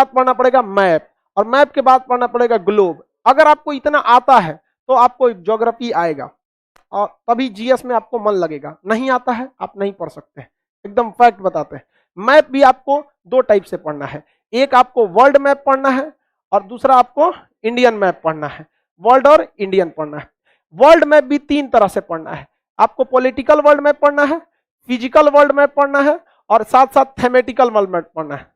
बाद पढ़ना पड़ेगा मैप, और मैप के बाद पढ़ना पड़ेगा ग्लोब। अगर आपको इतना आता है तो आपको ज्योग्राफी आएगा और तभी जीएस में आपको मन लगेगा। नहीं आता है आप नहीं पढ़ सकते, एकदम फैक्ट बताते हैं। मैप भी आपको दो टाइप से पढ़ना है, एक आपको वर्ल्ड मैप पढ़ना है और दूसरा आपको इंडियन मैप पढ़ना है। वर्ल्ड और इंडियन पढ़ना है। वर्ल्ड मैप भी तीन तरह से पढ़ना है, आपको पॉलिटिकल वर्ल्ड मैप पढ़ना है, फिजिकल वर्ल्ड मैप पढ़ना है और साथ साथ थेमेटिकल वर्ल्ड मैप पढ़ना है।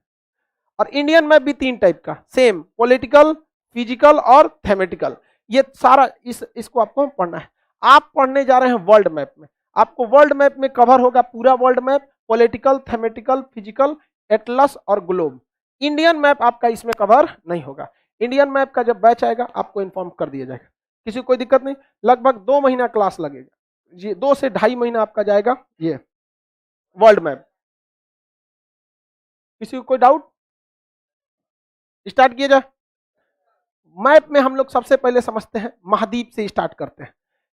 और इंडियन मैप भी तीन टाइप का, सेम, पॉलिटिकल, फिजिकल और थेमेटिकल, ये सारा इसको आपको पढ़ना है। आप पढ़ने जा रहे हैं वर्ल्ड मैप में, आपको वर्ल्ड मैप में कवर होगा पूरा world map, political, thematic, physical, atlas और ग्लोब। इंडियन मैप आपका इसमें कवर नहीं होगा। इंडियन मैप का जब बैच आएगा आपको इन्फॉर्म कर दिया जाएगा, किसी को कोई दिक्कत नहीं। लगभग 2 महीना क्लास लगेगा, ये 2 से 2.5 महीना आपका जाएगा ये वर्ल्ड मैप। किसी को कोई डाउट? स्टार्ट किया जाए। मैप में हम लोग सबसे पहले समझते हैं, महाद्वीप से स्टार्ट करते हैं।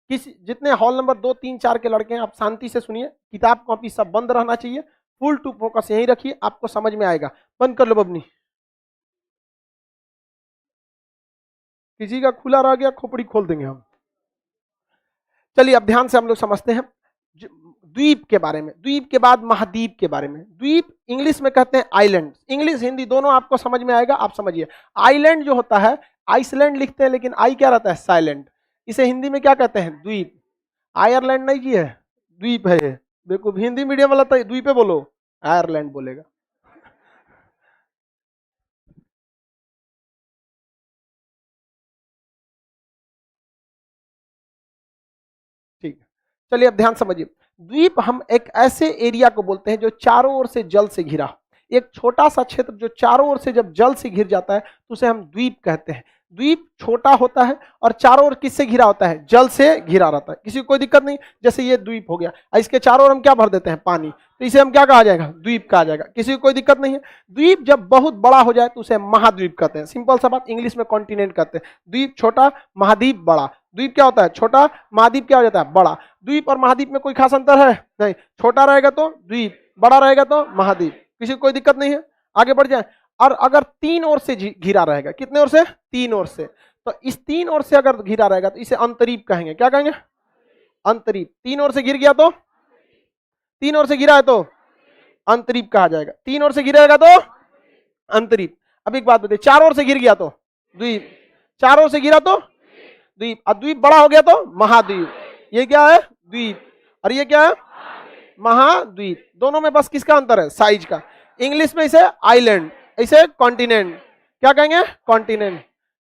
किसी जितने हॉल नंबर 2, 3, 4 के लड़के हैं आप शांति से सुनिए, किताब कॉपी सब बंद रहना चाहिए, फुल टू फोकस यहीं रखिए, आपको समझ में आएगा। बंद कर लो बबनी, किसी का खुला रह गया खोपड़ी खोल देंगे हम। चलिए अब ध्यान से हम लोग समझते हैं द्वीप के बारे में, द्वीप के बाद महाद्वीप के बारे में। द्वीप इंग्लिश में कहते हैं आइलैंड, इंग्लिश हिंदी दोनों आपको समझ में आएगा, आप समझिए। आइलैंड जो होता है, आइसलैंड लिखते हैं लेकिन आई क्या रहता है, साइलेंट। इसे हिंदी में क्या कहते हैं, द्वीप। आयरलैंड नहीं जी है, द्वीप है ये। बेवकूफ हिंदी मीडियम वाला तो द्वीपे बोलो, आयरलैंड बोलेगा। ठीक है, चलिए अब ध्यान समझिए। द्वीप हम एक ऐसे एरिया को बोलते हैं जो चारों ओर से जल से घिरा। एक छोटा सा क्षेत्र जो चारों ओर से जब जल से घिर जाता है तो उसे हम द्वीप कहते हैं। द्वीप छोटा होता है और चारों ओर किससे घिरा होता है, जल से घिरा रहता है। किसी को कोई दिक्कत नहीं, जैसे ये द्वीप हो गया, इसके चारों ओर हम क्या भर देते हैं, पानी, तो इसे हम क्या कहा जाएगा, द्वीप कहा जाएगा। किसी को कोई दिक्कत नहीं है। द्वीप जब बहुत बड़ा हो जाए तो उसे महाद्वीप कहते हैं। सिंपल सा बात, इंग्लिश में कॉन्टिनेंट कहते हैं। द्वीप छोटा, महाद्वीप बड़ा। द्वीप क्या होता है, छोटा, महाद्वीप क्या हो जाता है, बड़ा। द्वीप और महाद्वीप में कोई खास अंतर है नहीं, छोटा रहेगा तो द्वीप, बड़ा रहेगा तो महाद्वीप। किसी को कोई दिक्कत नहीं है, आगे बढ़ जाए। और अगर 3 ओर से घिरा रहेगा, कितने ओर से, 3 ओर से, तो इस 3 ओर से अगर घिरा रहेगा तो इसे अंतरीप कहेंगे। क्या कहेंगे, अंतरीप। 3 ओर से घिर गया तो, 3 ओर से घिरा है तो अंतरीप कहा जाएगा। 3 ओर से घिरेगा तो अंतरीप। अब एक बात बताइए, 4 ओर से घिर गया तो द्वीप, 4 ओर से घिरा तो द्वीप, और द्वीप बड़ा हो गया तो महाद्वीप। ये क्या है, द्वीप, और ये क्या है, महाद्वीप। दोनों में बस किसका अंतर है, साइज का। इंग्लिश में इसे आइलैंड, इसे कॉन्टिनेंट। क्या कहेंगे, कॉन्टिनेंट।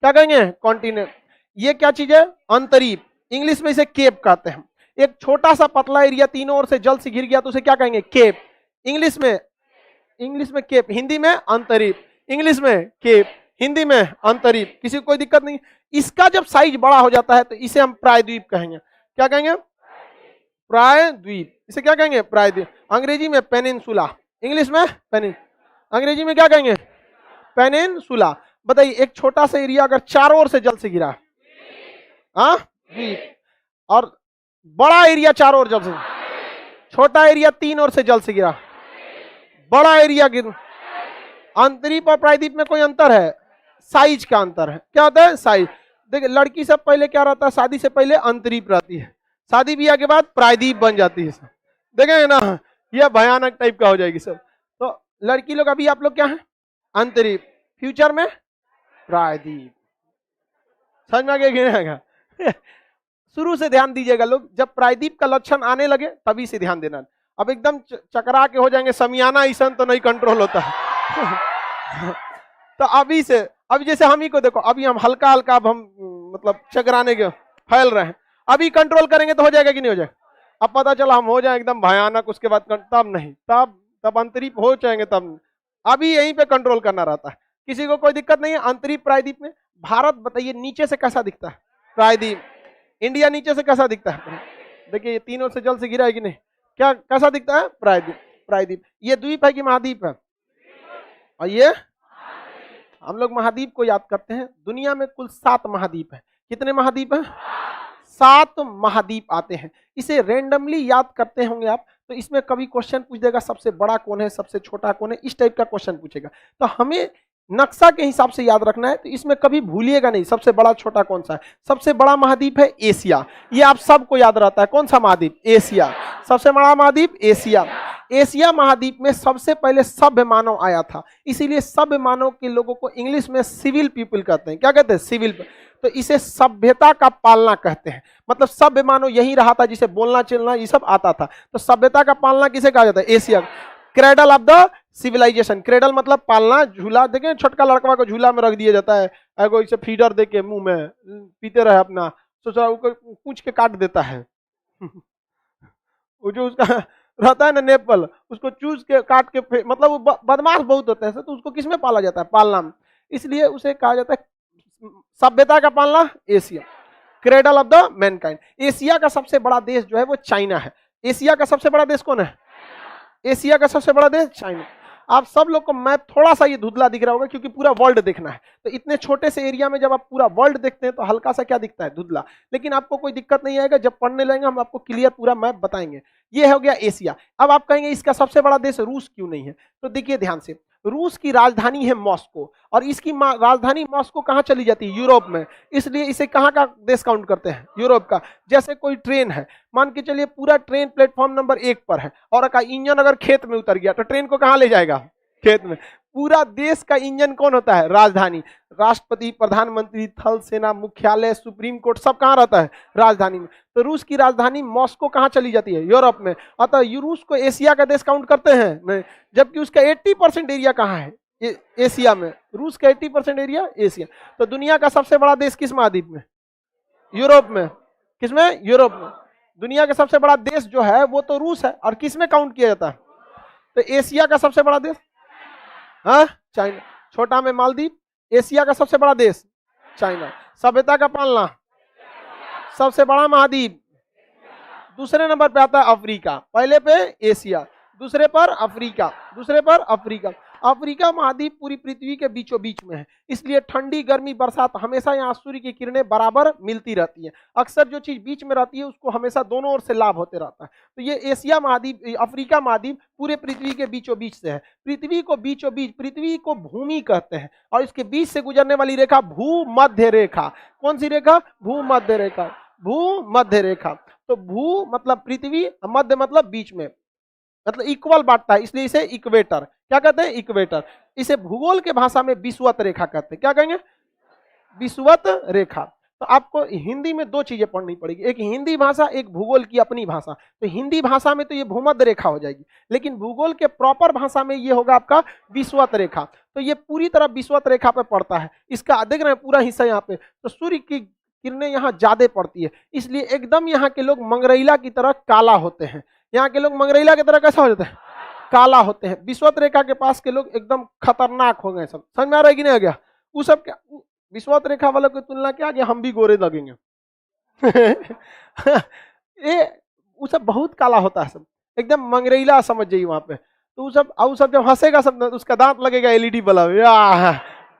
क्या कहेंगे, कॉन्टिनेंट। ये क्या चीज है, अंतरीप। इंग्लिश में इसे केप कहते हैं। एक छोटा सा पतला एरिया तीनों ओर से जल से घिर गया तो उसे क्या कहेंगे, केप। इंग्लिश में केप, हिंदी में अंतरीप। इंग्लिश में केप, हिंदी में अंतरीप। किसी को कोई दिक्कत नहीं। इसका जब साइज बड़ा हो जाता है तो इसे हम प्रायद्वीप कहेंगे। क्या कहेंगे, प्रायद्वीप। इसे क्या कहेंगे, प्रायद्वीप। अंग्रेजी में पेनिनसुला, इंग्लिश में अंग्रेजी में क्या कहेंगे, पेनिनसुला। बताइए, एक छोटा सा एरिया अगर चारों ओर से जल से घिरा, हाँ, द्वीप। और बड़ा एरिया चारों ओर जल से, छोटा एरिया 3 ओर से जल से घिरा, बड़ा एरिया गिर। अंतरीप और प्रायद्वीप में कोई अंतर है, साइज का अंतर है। क्या होता है, साइज। देखिए लड़की सब पहले क्या रहता है, शादी से पहले अंतरीप रहती है, शादी ब्याह के बाद प्रायद्वीप बन जाती है। देखेंगे ना, यह भयानक टाइप का हो जाएगी सब। तो लड़की लोग, अभी आप लोग क्या है, अंतरीप, फ्यूचर में प्रायद्वीप। समझ में आ गया? शुरू से ध्यान दीजिएगा लोग, जब प्रायद्वीप का लक्षण आने लगे तभी से ध्यान देना। अब एकदम चकरा के हो जाएंगे समियाना ईसन तो नहीं कंट्रोल होता है। तो अभी से, अभी जैसे हम ही को देखो, अभी हम हल्का हल्का, अब हम मतलब चकराने के फैल रहे हैं, अभी कंट्रोल करेंगे तो हो जाएगा कि नहीं हो जाएगा। अब पता चला हम हो जाए एकदम भयानक, उसके बाद तब नहीं, तब अंतरीप हो जाएंगे, तब अभी यहीं पे कंट्रोल करना रहता है। किसी को कोई दिक्कत नहीं है। अंतरीप प्रायद्वीप में भारत बताइए नीचे से कैसा दिखता है, प्रायद्वीप। इंडिया नीचे से कैसा दिखता है, देखिए ये 3 ओर से जल से घिरा है कि नहीं, क्या कैसा दिखता है, प्रायद्वीप। ये द्वीप है कि महाद्वीप है, और ये हम लोग महाद्वीप को याद करते हैं। दुनिया में कुल 7 महाद्वीप है। कितने महाद्वीप हैं, 7 महाद्वीप आते हैं। इसे रेंडमली याद करते होंगे आप, तो इसमें कभी क्वेश्चन पूछ देगा सबसे बड़ा कौन है, सबसे छोटा कौन है, इस टाइप का क्वेश्चन पूछेगा। तो हमें नक्शा के हिसाब से याद रखना है, तो इसमें कभी भूलिएगा नहीं सबसे बड़ा छोटा कौन सा है। सबसे बड़ा महाद्वीप है एशिया, ये आप सबको याद रहता है। कौन सा महाद्वीप? एशिया। सबसे बड़ा महाद्वीप एशिया। एशिया महाद्वीप में सबसे पहले सभ्य मानव आया था, इसीलिए सभ्य मानव के लोगों को इंग्लिश में सिविल पीपल कहते हैं। क्या कहते हैं? सिविल। तो इसे सभ्यता का पालना कहते हैं, मतलब सभ्य मानव यही रहा था, जिसे बोलना चलना ये सब आता था। तो सभ्यता का पालना किसे कहा जाता है? Asia. Cradle of the civilization, cradle मतलब पालना, झूला देखें छोटका लड़का को झूला में रख दिया जाता है, एगो इसे फीडर दे के मुंह में पीते रहे अपना, सोचा पूछ के काट देता है वो जो उसका रहता है ना नेपल, उसको चूस के काट के मतलब वो बदमाश बहुत होता है, तो उसको किस में पाला जाता है? पालना में। इसलिए उसे कहा जाता है सभ्यता का पालना Asia, cradle of the Mankind. Asia का सबसे बड़ा देश जो है वो चाइना है। एशिया का सबसे बड़ा देश कौन है? एशिया का सबसे बड़ा देश चाइना। आप सब लोग को मैप थोड़ा सा ये धुंधला दिख रहा होगा, क्योंकि पूरा वर्ल्ड देखना है, तो इतने छोटे से एरिया में जब आप पूरा वर्ल्ड देखते हैं तो हल्का सा क्या दिखता है? धुंधला। लेकिन आपको कोई दिक्कत नहीं आएगा, जब पढ़ने लगेंगे हम आपको क्लियर पूरा मैप बताएंगे। ये हो गया एशिया। अब आप कहेंगे इसका सबसे बड़ा देश रूस क्यों नहीं है? तो देखिए ध्यान से, रूस की राजधानी है मॉस्को, और इसकी राजधानी मॉस्को कहाँ चली जाती है? यूरोप में, इसलिए इसे कहाँ का देश काउंट करते हैं? यूरोप का। जैसे कोई ट्रेन है, मान के चलिए पूरा ट्रेन प्लेटफॉर्म नंबर 1 पर है, और का इंजन अगर खेत में उतर गया तो ट्रेन को कहाँ ले जाएगा? खेत में। पूरा देश का इंजन कौन होता है? राजधानी। राष्ट्रपति, प्रधानमंत्री, थल सेना, मुख्यालय, सुप्रीम कोर्ट सब कहाँ रहता है? राजधानी में। तो रूस की राजधानी मॉस्को कहाँ चली जाती है? यूरोप में। अतः रूस को एशिया का देश काउंट करते हैं? नहीं, जबकि उसका 80% एरिया कहाँ है? एशिया में। रूस का 80% एरिया एशिया। तो दुनिया का सबसे बड़ा देश किस महाद्वीप में? यूरोप में। किसमें? यूरोप में। दुनिया का सबसे बड़ा देश जो है वो तो रूस है, और किस में काउंट किया जाता है? तो एशिया का सबसे बड़ा देश हाँ चाइना। छोटा में मालदीव। एशिया का सबसे बड़ा देश चाइना। सभ्यता का पालना, सबसे बड़ा महाद्वीप। दूसरे नंबर पे आता है अफ्रीका, पहले पे एशिया, दूसरे पर अफ्रीका, दूसरे पर अफ्रीका। अफ्रीका महाद्वीप पूरी पृथ्वी के बीचों बीच में है, इसलिए ठंडी गर्मी बरसात हमेशा यहाँ सूर्य की किरणें बराबर मिलती रहती है। अक्सर जो चीज बीच में रहती है उसको हमेशा दोनों ओर से लाभ होते रहता है। तो ये एशिया महाद्वीप, अफ्रीका महाद्वीप पूरे पृथ्वी के बीचों बीच से है। पृथ्वी को बीचों बीच, पृथ्वी को भूमि कहते हैं, और इसके बीच से गुजरने वाली रेखा भूमध्य रेखा। कौन सी रेखा? भूमध्य रेखा। भूमध्य रेखा। तो भू मतलब पृथ्वी, मध्य मतलब बीच में, मतलब इक्वल बांटता है, इसलिए इसे इक्वेटर क्या कहते हैं? इक्वेटर। इसे भूगोल के भाषा में विषुवत रेखा कहते हैं। क्या कहेंगे? विषुवत रेखा। तो आपको हिंदी में 2 चीजें पढ़नी पड़ेगी, एक हिंदी भाषा, एक भूगोल की अपनी भाषा। तो हिंदी भाषा में तो ये भूमध्य रेखा हो जाएगी, लेकिन भूगोल के प्रॉपर भाषा में ये होगा आपका विषुवत रेखा। तो ये पूरी तरह विषुवत रेखा पे पड़ता है। इसका देख रहे हैं पूरा हिस्सा यहाँ पे, तो सूर्य की किरणें यहाँ ज्यादा पड़ती है, इसलिए एकदम यहाँ के लोग मंगरैला की तरह काला होते हैं। यहाँ के लोग मंगरैला की तरह कैसा हो जाते हैं? काला होते हैं। विषुवत रेखा के पास के लोग एकदम खतरनाक हो गए। सब समझ में आ रहा है कि नहीं आ गया? वो सब क्या विषुवत रेखा वालों की तुलना क्या गया, हम भी गोरे लगेंगे ये वो सब बहुत काला होता है, सब एकदम मंगरैला समझ जाइए वहां पे। तो वो सब जब हंसेगा सब, उसका दांत लगेगा एलईडी बल्ब,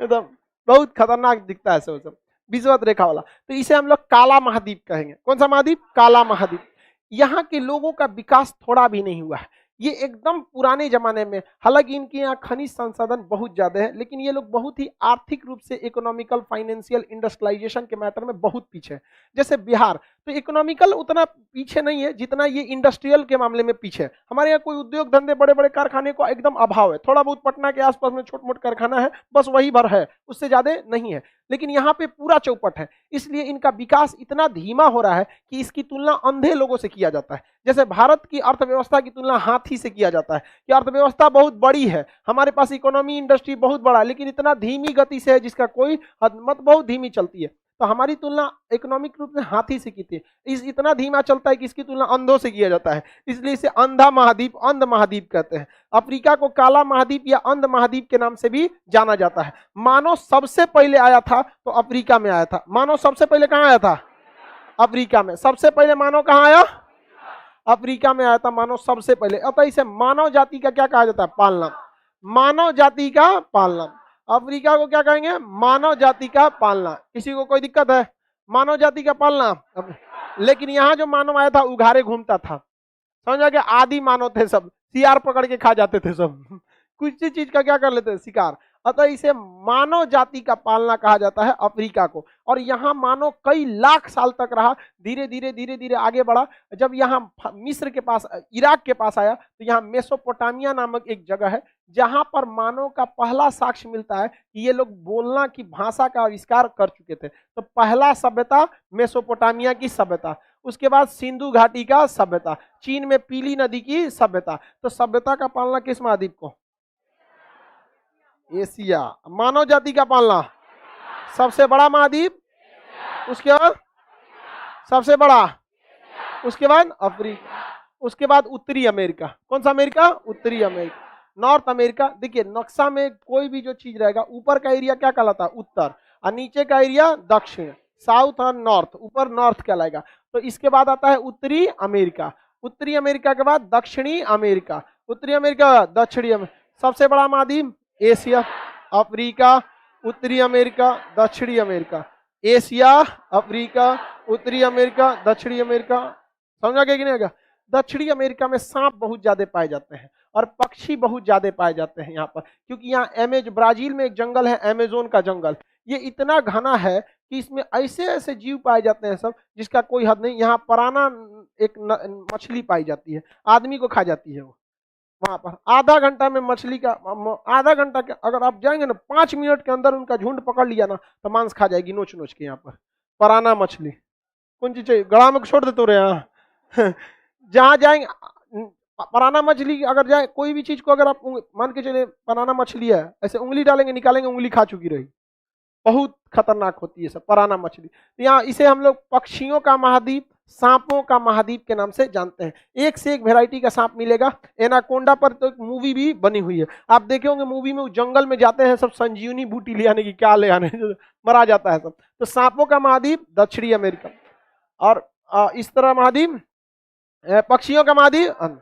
एकदम बहुत खतरनाक दिखता है सब सब विषुवत रेखा वाला। तो इसे हम लोग काला महाद्वीप कहेंगे। कौन सा महाद्वीप? काला महाद्वीप। यहाँ के लोगों का विकास थोड़ा भी नहीं हुआ है, ये एकदम पुराने जमाने में। हालांकि इनके यहाँ खनिज संसाधन बहुत ज्यादा है, लेकिन ये लोग बहुत ही आर्थिक रूप से इकोनॉमिकल, फाइनेंशियल, इंडस्ट्रियलाइजेशन के मैटर में बहुत पीछे है। जैसे बिहार तो इकोनॉमिकल उतना पीछे नहीं है जितना ये इंडस्ट्रियल के मामले में पीछे है। हमारे यहाँ कोई उद्योग धंधे, बड़े बड़े कारखाने को एकदम अभाव है। थोड़ा बहुत पटना के आसपास में छोट मोट कारखाना है, बस वही भर है, उससे ज्यादा नहीं है। लेकिन यहाँ पे पूरा चौपट है, इसलिए इनका विकास इतना धीमा हो रहा है कि इसकी तुलना अंधे लोगों से किया जाता है। जैसे भारत की अर्थव्यवस्था की तुलना हाथी से किया जाता है कि अर्थव्यवस्था बहुत बड़ी है, हमारे पास इकोनॉमी, इंडस्ट्री बहुत बड़ा है, लेकिन इतना धीमी गति से है जिसका कोई मत, बहुत धीमी चलती है। तो हमारी तुलना इकोनॉमिक रूप से हाथी से की थी, इतना धीमा चलता है कि इसकी तुलना अंधों से किया जाता है, इसलिए इसे अंधा महाद्वीप, अंध महाद्वीप कहते हैं। अफ्रीका को काला महाद्वीप या अंध महाद्वीप के नाम से भी जाना जाता है। मानव सबसे पहले आया था तो अफ्रीका में आया था। मानव सबसे पहले कहाँ आया था? अफ्रीका में। सबसे पहले मानव कहाँ आया? अफ्रीका में आया था मानव सबसे पहले। अतः इसे मानव जाति का क्या कहा जाता है? पालना। मानव जाति का पालना। अफ्रीका को क्या कहेंगे? मानव जाति का पालना। किसी को कोई दिक्कत है? मानव जाति का पालना। लेकिन यहाँ जो मानव आया था उघारे घूमता था, समझ आ गया? आदि मानव थे सब, शिकार पकड़ के खा जाते थे सब, कुछ चीज का क्या कर लेते थे? शिकार। अतः इसे मानव जाति का पालना कहा जाता है अफ्रीका को। और यहाँ मानव कई लाख साल तक रहा, धीरे धीरे धीरे धीरे आगे बढ़ा। जब यहाँ मिस्र के पास, इराक के पास आया, तो यहाँ मेसोपोटामिया नामक एक जगह है जहां पर मानव का पहला साक्ष्य मिलता है कि ये लोग बोलना की भाषा का आविष्कार कर चुके थे। तो पहला सभ्यता मेसोपोटामिया की सभ्यता, उसके बाद सिंधु घाटी का सभ्यता, चीन में पीली नदी की सभ्यता। तो सभ्यता का पालना किस महाद्वीप को? एशिया। मानव जाति का पालना सबसे बड़ा महाद्वीप, उसके बाद सबसे बड़ा, उसके बाद अफ्रीका, उसके बाद उत्तरी अमेरिका। कौन सा अमेरिका? उत्तरी अमेरिका। नॉर्थ अमेरिका, देखिए नक्शा में कोई भी जो चीज रहेगा, ऊपर का एरिया क्या कहलाता है? उत्तर, और नीचे का एरिया दक्षिण, साउथ और नॉर्थ, ऊपर नॉर्थ कहलाएगा। तो इसके बाद आता है उत्तरी अमेरिका, उत्तरी अमेरिका के बाद दक्षिणी अमेरिका, उत्तरी अमेरिका, दक्षिणी अमेरिका। सबसे बड़ा महाद्वीप एशिया, अफ्रीका, उत्तरी अमेरिका, दक्षिणी अमेरिका, एशिया, अफ्रीका, उत्तरी अमेरिका, दक्षिणी अमेरिका। समझा गया कि नहीं आएगा? दक्षिणी अमेरिका में सांप बहुत ज्यादा पाए जाते हैं और पक्षी बहुत ज्यादा पाए जाते हैं यहाँ पर, क्योंकि यहाँ ब्राजील में एक जंगल है, अमेजोन का जंगल। ये इतना घना है कि इसमें ऐसे ऐसे जीव पाए जाते हैं सब, जिसका कोई हद नहीं। यहाँ पराना एक मछली पाई जाती है, आदमी को खा जाती है वो। वहां पर आधा घंटा में मछली का, आधा घंटा के अगर आप जाएंगे ना, 5 मिनट के अंदर उनका झुंड पकड़ लिया ना, तो मांस खा जाएगी नोच नोच के। यहाँ पर पराना मछली कौन चीज चाहिए? गड़ा में छोड़ देते हो रहे यहाँ जहां जाएंगे पराना मछली, अगर जाए कोई भी चीज को, अगर आप मान के चले पराना मछली है, ऐसे उंगली डालेंगे निकालेंगे, उंगली खा चुकी रही। बहुत खतरनाक होती है सब पराना मछली। तो यहाँ इसे हम लोग पक्षियों का महाद्वीप, सांपों का महाद्वीप के नाम से जानते हैं। एक से एक वैरायटी का सांप मिलेगा। एनाकोंडा पर तो एक मूवी भी बनी हुई है, आप देखे होंगे। मूवी में जंगल में जाते हैं सब, संजीवनी बूटी ले आने की, क्या ले आने, मरा जाता है सब। तो सांपों का महाद्वीप दक्षिणी अमेरिका, और इस तरह महाद्वीप पक्षियों का महाद्वीप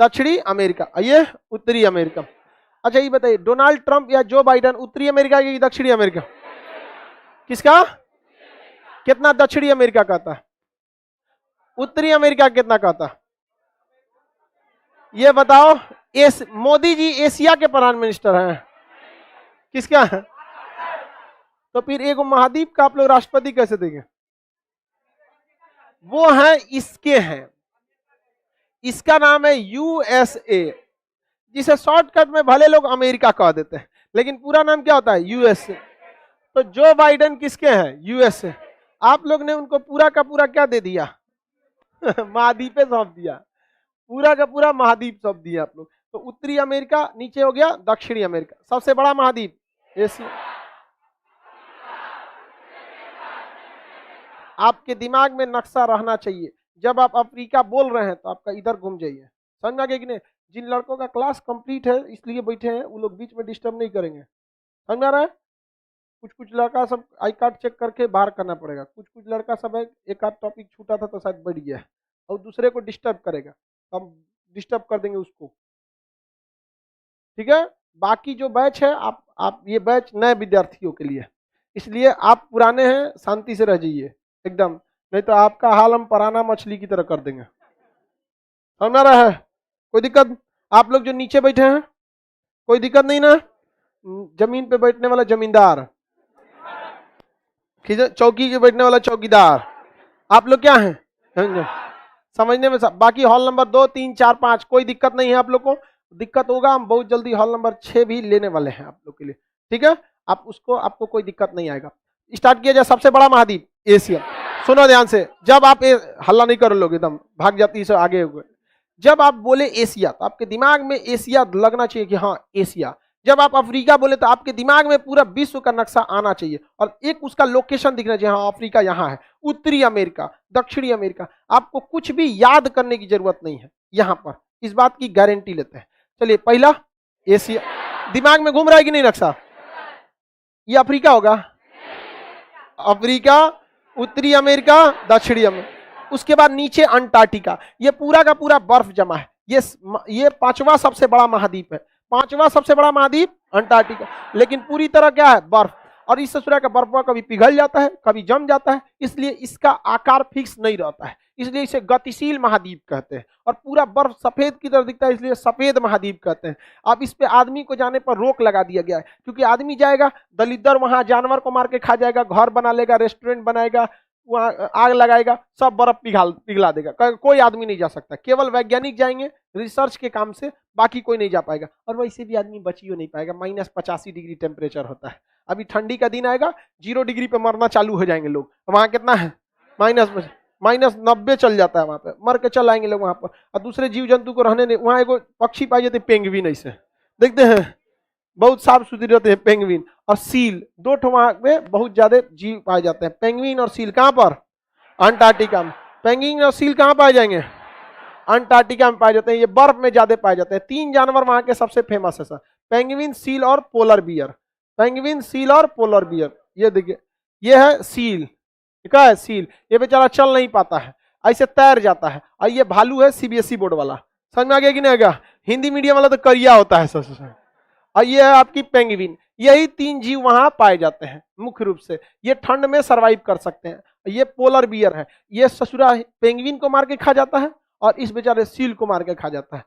दक्षिणी अमेरिका, ये उत्तरी अमेरिका। अच्छा ये बताइए, डोनाल्ड ट्रंप या जो बाइडेन उत्तरी अमेरिका की दक्षिणी अमेरिका? किसका? कितना दक्षिणी अमेरिका कहता है? उत्तरी अमेरिका कितना कहता है? ये बताओ। मोदी जी एशिया के प्रधान मिनिस्टर हैं, किसका है? तो फिर एक महाद्वीप का आप लोग राष्ट्रपति कैसे देंगे? वो है इसके हैं, इसका नाम है यूएसए, जिसे शॉर्टकट में भले लोग अमेरिका कह देते हैं, लेकिन पूरा नाम क्या होता है? यूएसए। तो जो बाइडेन किसके हैं? यूएसए। आप लोग ने उनको पूरा का पूरा क्या दे दिया? महाद्वीपे सौंप दिया, पूरा का पूरा महाद्वीप सौंप दिया आप लोग। तो उत्तरी अमेरिका नीचे हो गया, दक्षिणी अमेरिका। सबसे बड़ा महाद्वीप एशिया। आपके दिमाग में नक्शा रहना चाहिए, जब आप अफ्रीका बोल रहे हैं तो आपका इधर घूम जाइए। समझ आ गया कि नहीं? जिन लड़कों का क्लास कंप्लीट है इसलिए बैठे हैं, वो लोग बीच में डिस्टर्ब नहीं करेंगे। समझ आ रहा है? कुछ कुछ लड़का सब आई कार्ड चेक करके बाहर करना पड़ेगा, कुछ कुछ लड़का सब है एक आध टॉपिक छूटा था तो शायद बढ़ गया, और दूसरे को डिस्टर्ब करेगा, हम डिस्टर्ब कर देंगे उसको। ठीक है? बाकी जो बैच है, आप ये बैच नए विद्यार्थियों के लिए, इसलिए आप पुराने हैं शांति से रह जाइए एकदम, नहीं तो आपका हाल हम पराना मछली की तरह कर देंगे। समझ आ रहा है? कोई दिक्कत? आप लोग जो नीचे बैठे हैं कोई दिक्कत नहीं ना? जमीन पे बैठने वाला जमींदार, चौकी पे बैठने वाला चौकीदार, आप लोग क्या हैं? समझने में सब। बाकी हॉल नंबर 2, 3, 4, 5 कोई दिक्कत नहीं है आप लोग को। दिक्कत होगा, हम बहुत जल्दी हॉल नंबर 6 भी लेने वाले हैं आप लोग के लिए। ठीक है? आपको कोई दिक्कत नहीं आएगा। स्टार्ट किया जाए। सबसे बड़ा महाद्वीप एशिया। सुनो ध्यान से, जब आप हल्ला नहीं कर लोगे, एकदम भाग जाती है आगे हुए। जब आप बोले एशिया तो आपके दिमाग में एशिया लगना चाहिए कि हाँ एशिया। जब आप अफ्रीका बोले तो आपके दिमाग में पूरा विश्व का नक्शा आना चाहिए और एक उसका लोकेशन दिखना चाहिए, हाँ अफ्रीका यहाँ है, उत्तरी अमेरिका, दक्षिणी अमेरिका। आपको कुछ भी याद करने की जरूरत नहीं है यहाँ पर, इस बात की गारंटी लेते हैं। चलिए पहला एशिया, दिमाग में घूम रहा है कि नहीं नक्शा? ये अफ्रीका होगा, अफ्रीका, उत्तरी अमेरिका, दक्षिणी अमेरिका। उसके बाद नीचे अंटार्कटिका, ये पूरा का पूरा बर्फ जमा है। ये 5वां सबसे बड़ा महाद्वीप है। 5वां सबसे बड़ा महाद्वीप अंटार्कटिका, लेकिन पूरी तरह क्या है? बर्फ। और इस ससुरा का बर्फ कभी पिघल जाता है, कभी जम जाता है, इसलिए इसका आकार फिक्स नहीं रहता है, इसलिए इसे गतिशील महाद्वीप कहते हैं। और पूरा बर्फ सफेद की तरह दिखता है, इसलिए सफेद महाद्वीप कहते हैं। अब इस पे आदमी को जाने पर रोक लगा दिया गया है, क्योंकि आदमी जाएगा, दलिद्दर वहां जानवर को मार के खा जाएगा, घर बना लेगा, रेस्टोरेंट बनाएगा, वहां आग लगाएगा, सब बर्फ पिघला देगा, कोई आदमी नहीं जा सकता, केवल वैज्ञानिक जाएंगे रिसर्च के काम से, बाकी कोई नहीं जा पाएगा। और वैसे भी आदमी बचियो नहीं पाएगा, -85 डिग्री टेम्परेचर होता है। अभी ठंडी का दिन आएगा, 0 डिग्री पे मरना चालू हो जाएंगे लोग। वहां कितना है, -90 चल जाता है, वहां पे मर के चल आएंगे लोग वहां पर। और दूसरे जीव जंतु को रहने नहीं, वहां एगो पक्षी पाए जाते पेंगुइन, ऐसे देखते हैं, बहुत साफ सुथरे रहते हैं पेंगुइन और सील, दो ठो वहां पे बहुत ज्यादा जीव पाए जाते हैं, पेंगुइन और सील। कहां पर, अंटार्कटिका में। पेंगुइन और सील कहां पाए जाएंगे, अंटार्कटिका में पाए जाते हैं, ये बर्फ में ज्यादा पाए जाते हैं। 3 जानवर वहां के सबसे फेमस है सर, पेंगुइन, सील और पोलर बियर। पेंगुइन, सील और पोलर बियर। ये देखिए, ये है सील, क्या है सील, ये बेचारा चल नहीं पाता है, ऐसे तैर जाता है। और ये भालू है सीबीएसई बोर्ड वाला, समझ में आ गया कि नहीं आ गया, हिंदी मीडियम वाला तो करिया होता है सर। और ये है आपकी पेंगुइन। यही 3 जीव वहां पाए जाते हैं मुख्य रूप से, ये ठंड में सरवाइव कर सकते हैं। ये पोलर बियर है, ये ससुरा पेंगुइन को मार के खा जाता है और इस बेचारे सील को मार के खा जाता है।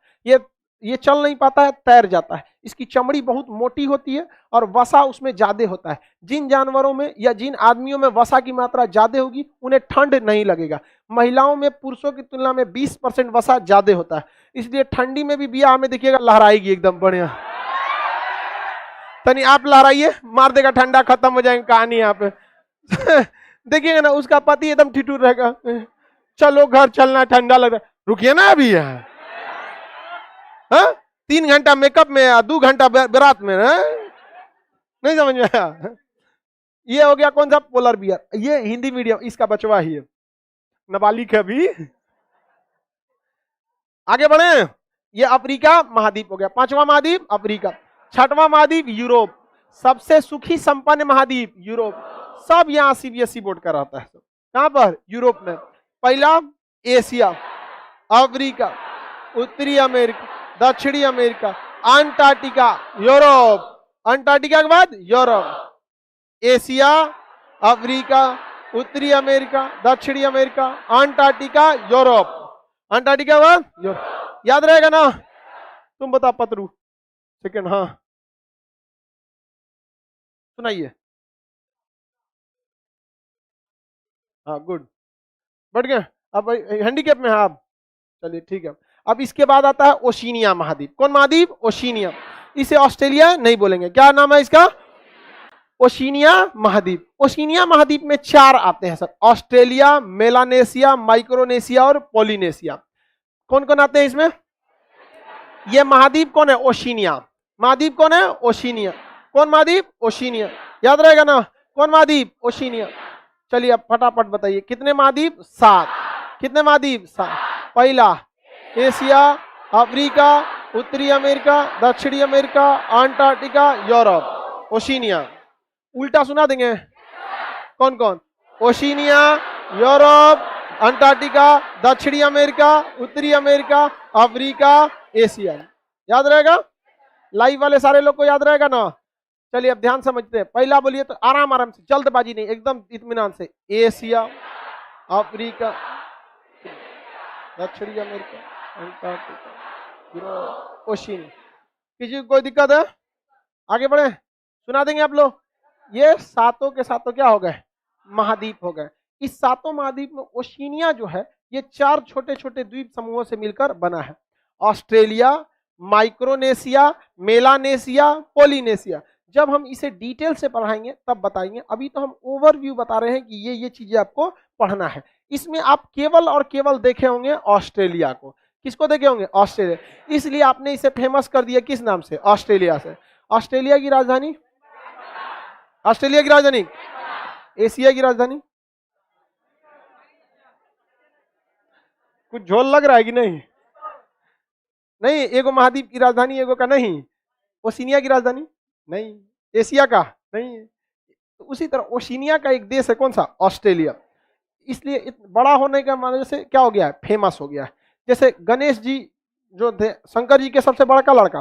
ये चल नहीं पाता है, तैर जाता है। इसकी चमड़ी बहुत मोटी होती है और वसा उसमें ज्यादा होता है। जिन जानवरों में या जिन आदमियों में वसा की मात्रा ज्यादा होगी उन्हें ठंड नहीं लगेगा। महिलाओं में पुरुषों की तुलना में 20% वसा ज्यादा होता है, इसलिए ठंडी में भी बिया में देखिएगा लहराएगी एकदम बढ़िया। तनी आप लहराइए, मार देगा, ठंडा खत्म हो जाएगी कहानी यहाँ पे। देखिएगा ना, उसका पति एकदम ठिठुर रहेगा, चलो घर चलना, ठंडा लग रहा है, रुकिए ना अभी यहाँ। 3 घंटा मेकअप में, 2 घंटा बारात में, नहीं समझ में आया। ये हो गया कौन सा, पोलर बियर। ये हिंदी मीडियम, इसका बचवा ही है, नाबालिग है अभी। आगे बढ़े, ये अफ्रीका महाद्वीप हो गया, 5वां महाद्वीप अफ्रीका। 6वां महाद्वीप यूरोप, सबसे सुखी संपन्न महाद्वीप यूरोप। सब यहाँ सीबीएसई बोर्ड का रहता है। कहां पर, यूरोप में। पहला एशिया, अफ्रीका, उत्तरी अमेरिका, दक्षिणी अमेरिका, अंटार्कटिका, यूरोप। अंटार्कटिका के बाद यूरोप, एशिया, अफ्रीका, उत्तरी अमेरिका, दक्षिणी अमेरिका, अंटार्कटिका, यूरोप। अंटार्कटिका के बाद यूरोप, याद रहेगा ना। तुम बता पतरू, सेकंड, हाँ सुनाइए। हाँ गुड, बढ़ गए। अब हैंडीकैप में, हाँ आप, चलिए ठीक है। अब इसके बाद आता है ओशिनिया महाद्वीप। कौन महाद्वीप, ओशिनिया। इसे ऑस्ट्रेलिया नहीं बोलेंगे, क्या नाम है इसका, ओशिनिया महाद्वीप। ओशिनिया महाद्वीप में 4 आते हैं सर, ऑस्ट्रेलिया, मेलानेशिया, माइक्रोनेशिया और पोलिनेशिया। कौन कौन आते हैं इसमें, ये महाद्वीप कौन है, ओशिनिया। महाद्वीप कौन है, ओशिनिया। कौन महाद्वीप, ओशिनिया, याद रहेगा ना, कौन महाद्वीप, ओशिनिया। चलिए अब फटाफट बताइए, कितने महाद्वीप, 7। कितने महाद्वीप, 7। पहला एशिया, अफ्रीका, उत्तरी अमेरिका, दक्षिणी अमेरिका, अंटार्कटिका, यूरोप, ओशिनिया। उल्टा सुना देंगे, कौन कौन, ओशिनिया, यूरोप, अंटार्कटिका, दक्षिणी अमेरिका, उत्तरी अमेरिका, अफ्रीका, एशिया। याद रहेगा, लाइव वाले सारे लोग को याद रहेगा ना। चलिए अब ध्यान समझते हैं, पहला बोलिए तो आराम आराम से, जल्दबाजी नहीं, एकदम इत्मीनान से। एशिया, अफ्रीका, दक्षिणी अमेरिका, अंटार्कटिका, यूरोप, ओशिनिया। किसी को कोई दिक्कत है, आगे बढ़े, सुना देंगे आप लोग। ये सातों के सातों क्या हो गए, महाद्वीप हो गए। इस 7 महाद्वीप में ओशिनिया जो है, ये 4 छोटे छोटे द्वीप समूहों से मिलकर बना है। Australia, Micronesia, Melanesia, Polynesia. जब हम इसे डिटेल से पढ़ाएंगे तब बताएंगे, अभी तो हम ओवरव्यू बता रहे हैं कि ये चीजें आपको पढ़ना है। इसमें आप केवल और केवल देखे होंगे ऑस्ट्रेलिया को। किसको देखे होंगे, ऑस्ट्रेलिया। इसलिए आपने इसे फेमस कर दिया किस नाम से, ऑस्ट्रेलिया से। ऑस्ट्रेलिया की राजधानी, ऑस्ट्रेलिया की राजधानी, एशिया की राजधानी, कुछ झोल लग रहा है कि नहीं, नहीं, एगो महाद्वीप की राजधानी, एगो का नहीं। ओशिनिया की राजधानी नहीं, एशिया का नहीं। तो उसी तरह ओशिनिया का एक देश है, कौन सा, ऑस्ट्रेलिया। इसलिए बड़ा होने का माने से क्या हो गया है, फेमस हो गया है। जैसे गणेश जी जो थे, शंकर जी के सबसे बड़ा का लड़का,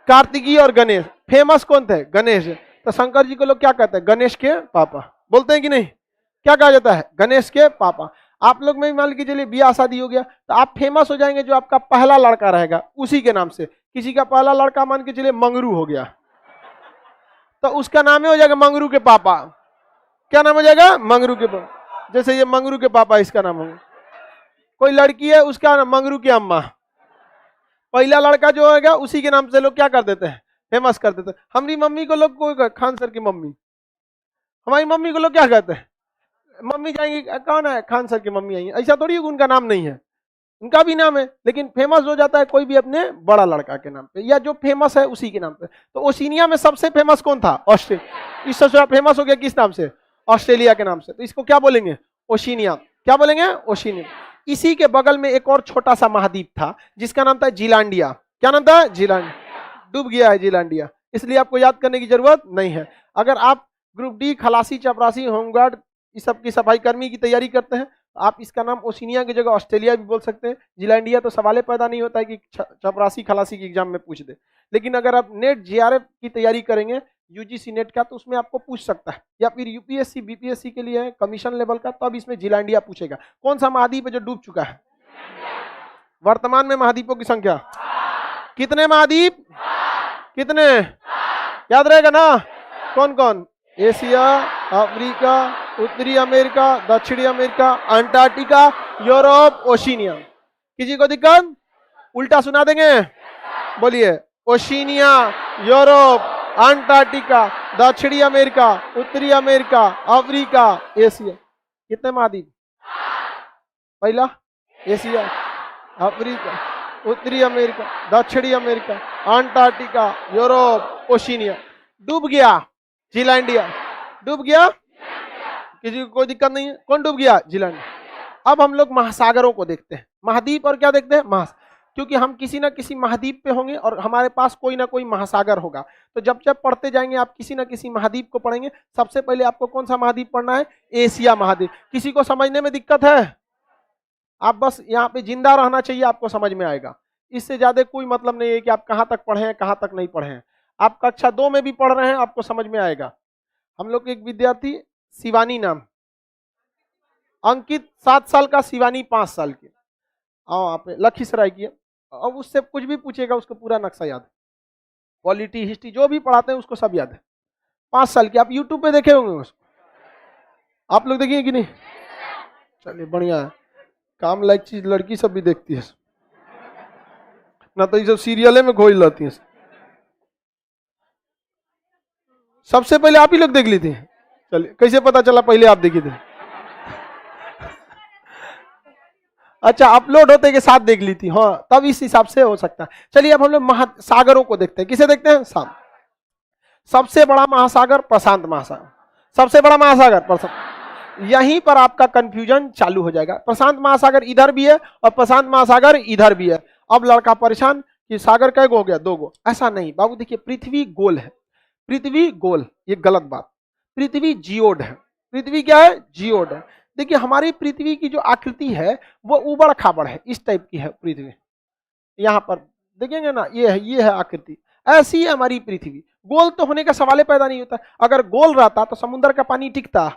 कार्तिकी और गणेश, फेमस कौन थे, गणेश। तो शंकर जी को लोग क्या कहते हैं? गणेश के पापा बोलते हैं कि नहीं? क्या कहा जाता है? गणेश के पापा। आप लोग में मान के चलिए ब्याह शादी हो गया तो आप फेमस हो जाएंगे, जो आपका पहला लड़का रहेगा उसी के नाम से। किसी का पहला लड़का मान के चलिए मंगरू हो गया तो उसका नाम ही हो जाएगा मंगरू के पापा। क्या नाम हो जाएगा? मंगरू के पापा। जैसे ये मंगरू के पापा, इसका नाम होगा। कोई लड़की है, उसका नाम मंगरू की अम्मा। पहला लड़का जो होगा उसी के नाम से लोग क्या कर देते हैं? फेमस कर देते हैं। हमारी मम्मी को लोग कोई खान सर की मम्मी, हमारी मम्मी को लोग क्या कहते हैं? मम्मी जाएंगी, कौन है? खान सर की मम्मी आई है। ऐसा थोड़ी है कि उनका नाम नहीं है, उनका भी नाम है, लेकिन फेमस हो जाता है कोई भी अपने बड़ा लड़का के नाम पे, या जो फेमस है उसी के नाम पे। तो ओशिनिया में सबसे फेमस कौन था? ऑस्ट्रेलिया। इस सबसे फेमस हो गया किस नाम से? ऑस्ट्रेलिया के नाम से। तो इसको क्या बोलेंगे? ओशिनिया। क्या बोलेंगे? ओशिनिया। इसी के बगल में एक और छोटा सा महाद्वीप था जिसका नाम था जिलांडिया। क्या नाम था? जिलांडिया। डूब गया है जिलांडिया, इसलिए आपको याद करने की जरूरत नहीं है। अगर आप ग्रुप डी, खलासी, चपरासी, होमगार्ड इस सब की सफाई कर्मी की तैयारी करते हैं, आप इसका नाम ओशिनिया की जगह ऑस्ट्रेलिया भी बोल सकते हैं। जिलैंडिया तो सवाल पैदा नहीं होता है कि चपरासी खलासी की एग्जाम में पूछ दे। लेकिन अगर आप नेट जेआरएफ की तैयारी करेंगे, यूजीसी नेट का, तो उसमें आपको पूछ सकता है, या फिर यूपीएससी बीपीएससी के लिए है कमीशन लेवल का, तब इसमें जिलैंडिया पूछेगा। कौन सा महाद्वीप है जो डूब चुका है? वर्तमान में महाद्वीपों की संख्या कितने? महाद्वीप कितने? याद रहेगा ना? कौन कौन? एशिया, अफ्रीका, उत्तरी अमेरिका, दक्षिणी अमेरिका, अंटार्कटिका, यूरोप, ओशिनिया। किसी को दिक्कत? उल्टा सुना देंगे, बोलिए। ओशिनिया, यूरोप, अंटार्कटिका, दक्षिणी अमेरिका, उत्तरी अमेरिका, अफ्रीका, एशिया। कितने महाद्वीप? पहला एशिया, अफ्रीका, उत्तरी अमेरिका, दक्षिणी अमेरिका, अंटार्कटिका, यूरोप, ओशिनिया। डूब गया जिलैंडिया। डूब गया, किसी को कोई दिक्कत नहीं है। कौन डूब गया? जिलैंडिया। अब हम लोग महासागरों को देखते हैं। महाद्वीप और क्या देखते हैं? क्योंकि हम किसी ना किसी महाद्वीप पे होंगे और हमारे पास कोई ना कोई महासागर होगा। तो जब जब पढ़ते जाएंगे आप किसी ना किसी महाद्वीप को पढ़ेंगे। सबसे पहले आपको कौन सा महाद्वीप पढ़ना है? एशिया महाद्वीप। किसी को समझने में दिक्कत है? आप बस यहाँ पे जिंदा रहना चाहिए, आपको समझ में आएगा। इससे ज्यादा कोई मतलब नहीं है कि आप कहाँ तक पढ़े हैं, कहाँ तक नहीं पढ़े हैं। आप कक्षा 2 में भी पढ़ रहे हैं, आपको समझ में आएगा। हम लोग एक विद्यार्थी, शिवानी नाम, अंकित 7 साल का, शिवानी 5 साल की, आओ आप लखीसराय की। अब उससे कुछ भी पूछेगा उसको पूरा नक्शा याद है, पॉलिटी, हिस्ट्री जो भी पढ़ाते हैं उसको सब याद है। 5 साल की। आप यूट्यूब पे देखे होंगे उसको, आप लोग देखिए कि नहीं? चलिए बढ़िया है, काम लायक चीज लड़की सब भी देखती है ना, तो ये सब सीरियले में खोज लाती है। सबसे पहले आप ही लोग देख ली थी? चलिए, कैसे पता चला पहले आप देखी थे? अच्छा, अपलोड होते के साथ देख ली थी, हाँ, तब इस हिसाब से हो सकता है। चलिए अब हम लोग महासागरों को देखते हैं। किसे देखते हैं? सबसे बड़ा महासागर प्रशांत महासागर। सबसे बड़ा महासागर प्रशांत। यहीं पर आपका कंफ्यूजन चालू हो जाएगा। प्रशांत महासागर इधर भी है और प्रशांत महासागर इधर भी है। अब लड़का परेशान कि सागर कै गो हो गया? 2 गो। ऐसा नहीं बाबू, देखिए पृथ्वी गोल है। पृथ्वी गोल, ये गलत बात। पृथ्वी जियोड है। पृथ्वी क्या है? जियोड है। देखिए हमारी पृथ्वी की जो आकृति है वो उबड़ खाबड़ है, इस टाइप की है पृथ्वी। यहाँ पर देखेंगे ना, ये है आकृति, ऐसी है हमारी पृथ्वी। गोल तो होने का सवाल पैदा नहीं होता। अगर गोल रहता तो समुद्र का पानी टिकता।